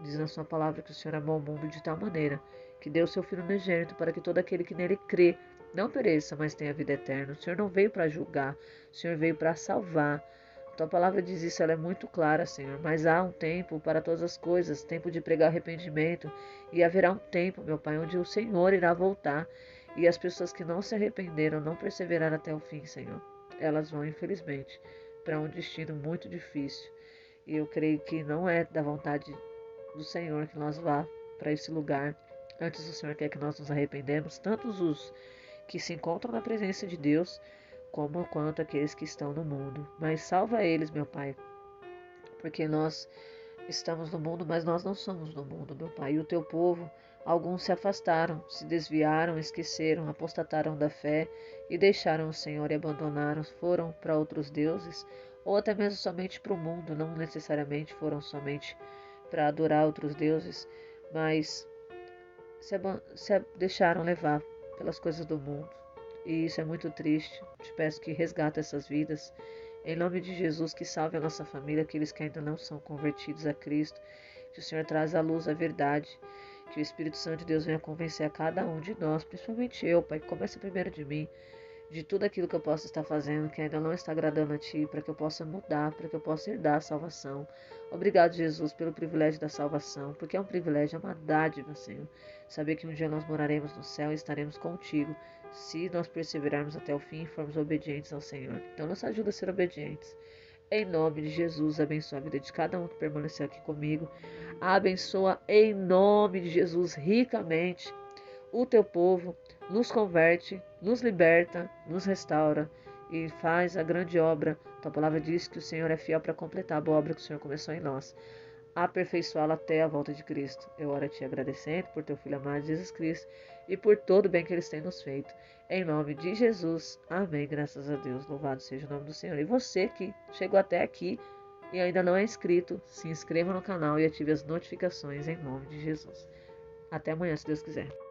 diz na sua palavra que o Senhor amou o mundo de tal maneira que deu o seu Filho unigênito para que todo aquele que nele crê não pereça, mas tenha vida eterna. O Senhor não veio para julgar, o Senhor veio para salvar. A tua palavra diz isso, ela é muito clara, Senhor, mas há um tempo para todas as coisas, tempo de pregar arrependimento, e haverá um tempo, meu Pai, onde o Senhor irá voltar. E as pessoas que não se arrependeram, não perseveraram até o fim, Senhor, elas vão, infelizmente, para um destino muito difícil. E eu creio que não é da vontade do Senhor que nós vá para esse lugar. Antes o Senhor quer que nós nos arrependemos, tanto os que se encontram na presença de Deus, como quanto aqueles que estão no mundo. Mas salva eles, meu Pai, porque nós estamos no mundo, mas nós não somos do mundo, meu Pai. E o teu povo, alguns se afastaram, se desviaram, esqueceram, apostataram da fé e deixaram o Senhor e abandonaram, foram para outros deuses, ou até mesmo somente para o mundo, não necessariamente foram somente para adorar outros deuses, mas se deixaram levar pelas coisas do mundo. E isso é muito triste. Te peço que resgate essas vidas. Em nome de Jesus, que salve a nossa família, aqueles que ainda não são convertidos a Cristo. Que o Senhor traz à luz a verdade. Que o Espírito Santo de Deus venha convencer a cada um de nós, principalmente eu, Pai, que comece primeiro de mim, de tudo aquilo que eu possa estar fazendo, que ainda não está agradando a Ti, para que eu possa mudar, para que eu possa herdar a salvação. Obrigado, Jesus, pelo privilégio da salvação, porque é um privilégio, é uma dádiva, Senhor. Saber que um dia nós moraremos no céu e estaremos contigo, se nós perseverarmos até o fim e formos obedientes ao Senhor. Então, nos ajuda a ser obedientes. Em nome de Jesus, abençoa a vida de cada um que permaneceu aqui comigo. Abençoa em nome de Jesus ricamente o teu povo, nos converte, nos liberta, nos restaura e faz a grande obra. Tua palavra diz que o Senhor é fiel para completar a boa obra que o Senhor começou em nós, aperfeiçoá-la até a volta de Cristo. Eu oro a Ti agradecendo por teu Filho amado Jesus Cristo e por todo o bem que Ele tem nos feito. Em nome de Jesus, amém. Graças a Deus, louvado seja o nome do Senhor. E você que chegou até aqui e ainda não é inscrito, se inscreva no canal e ative as notificações em nome de Jesus. Até amanhã, se Deus quiser.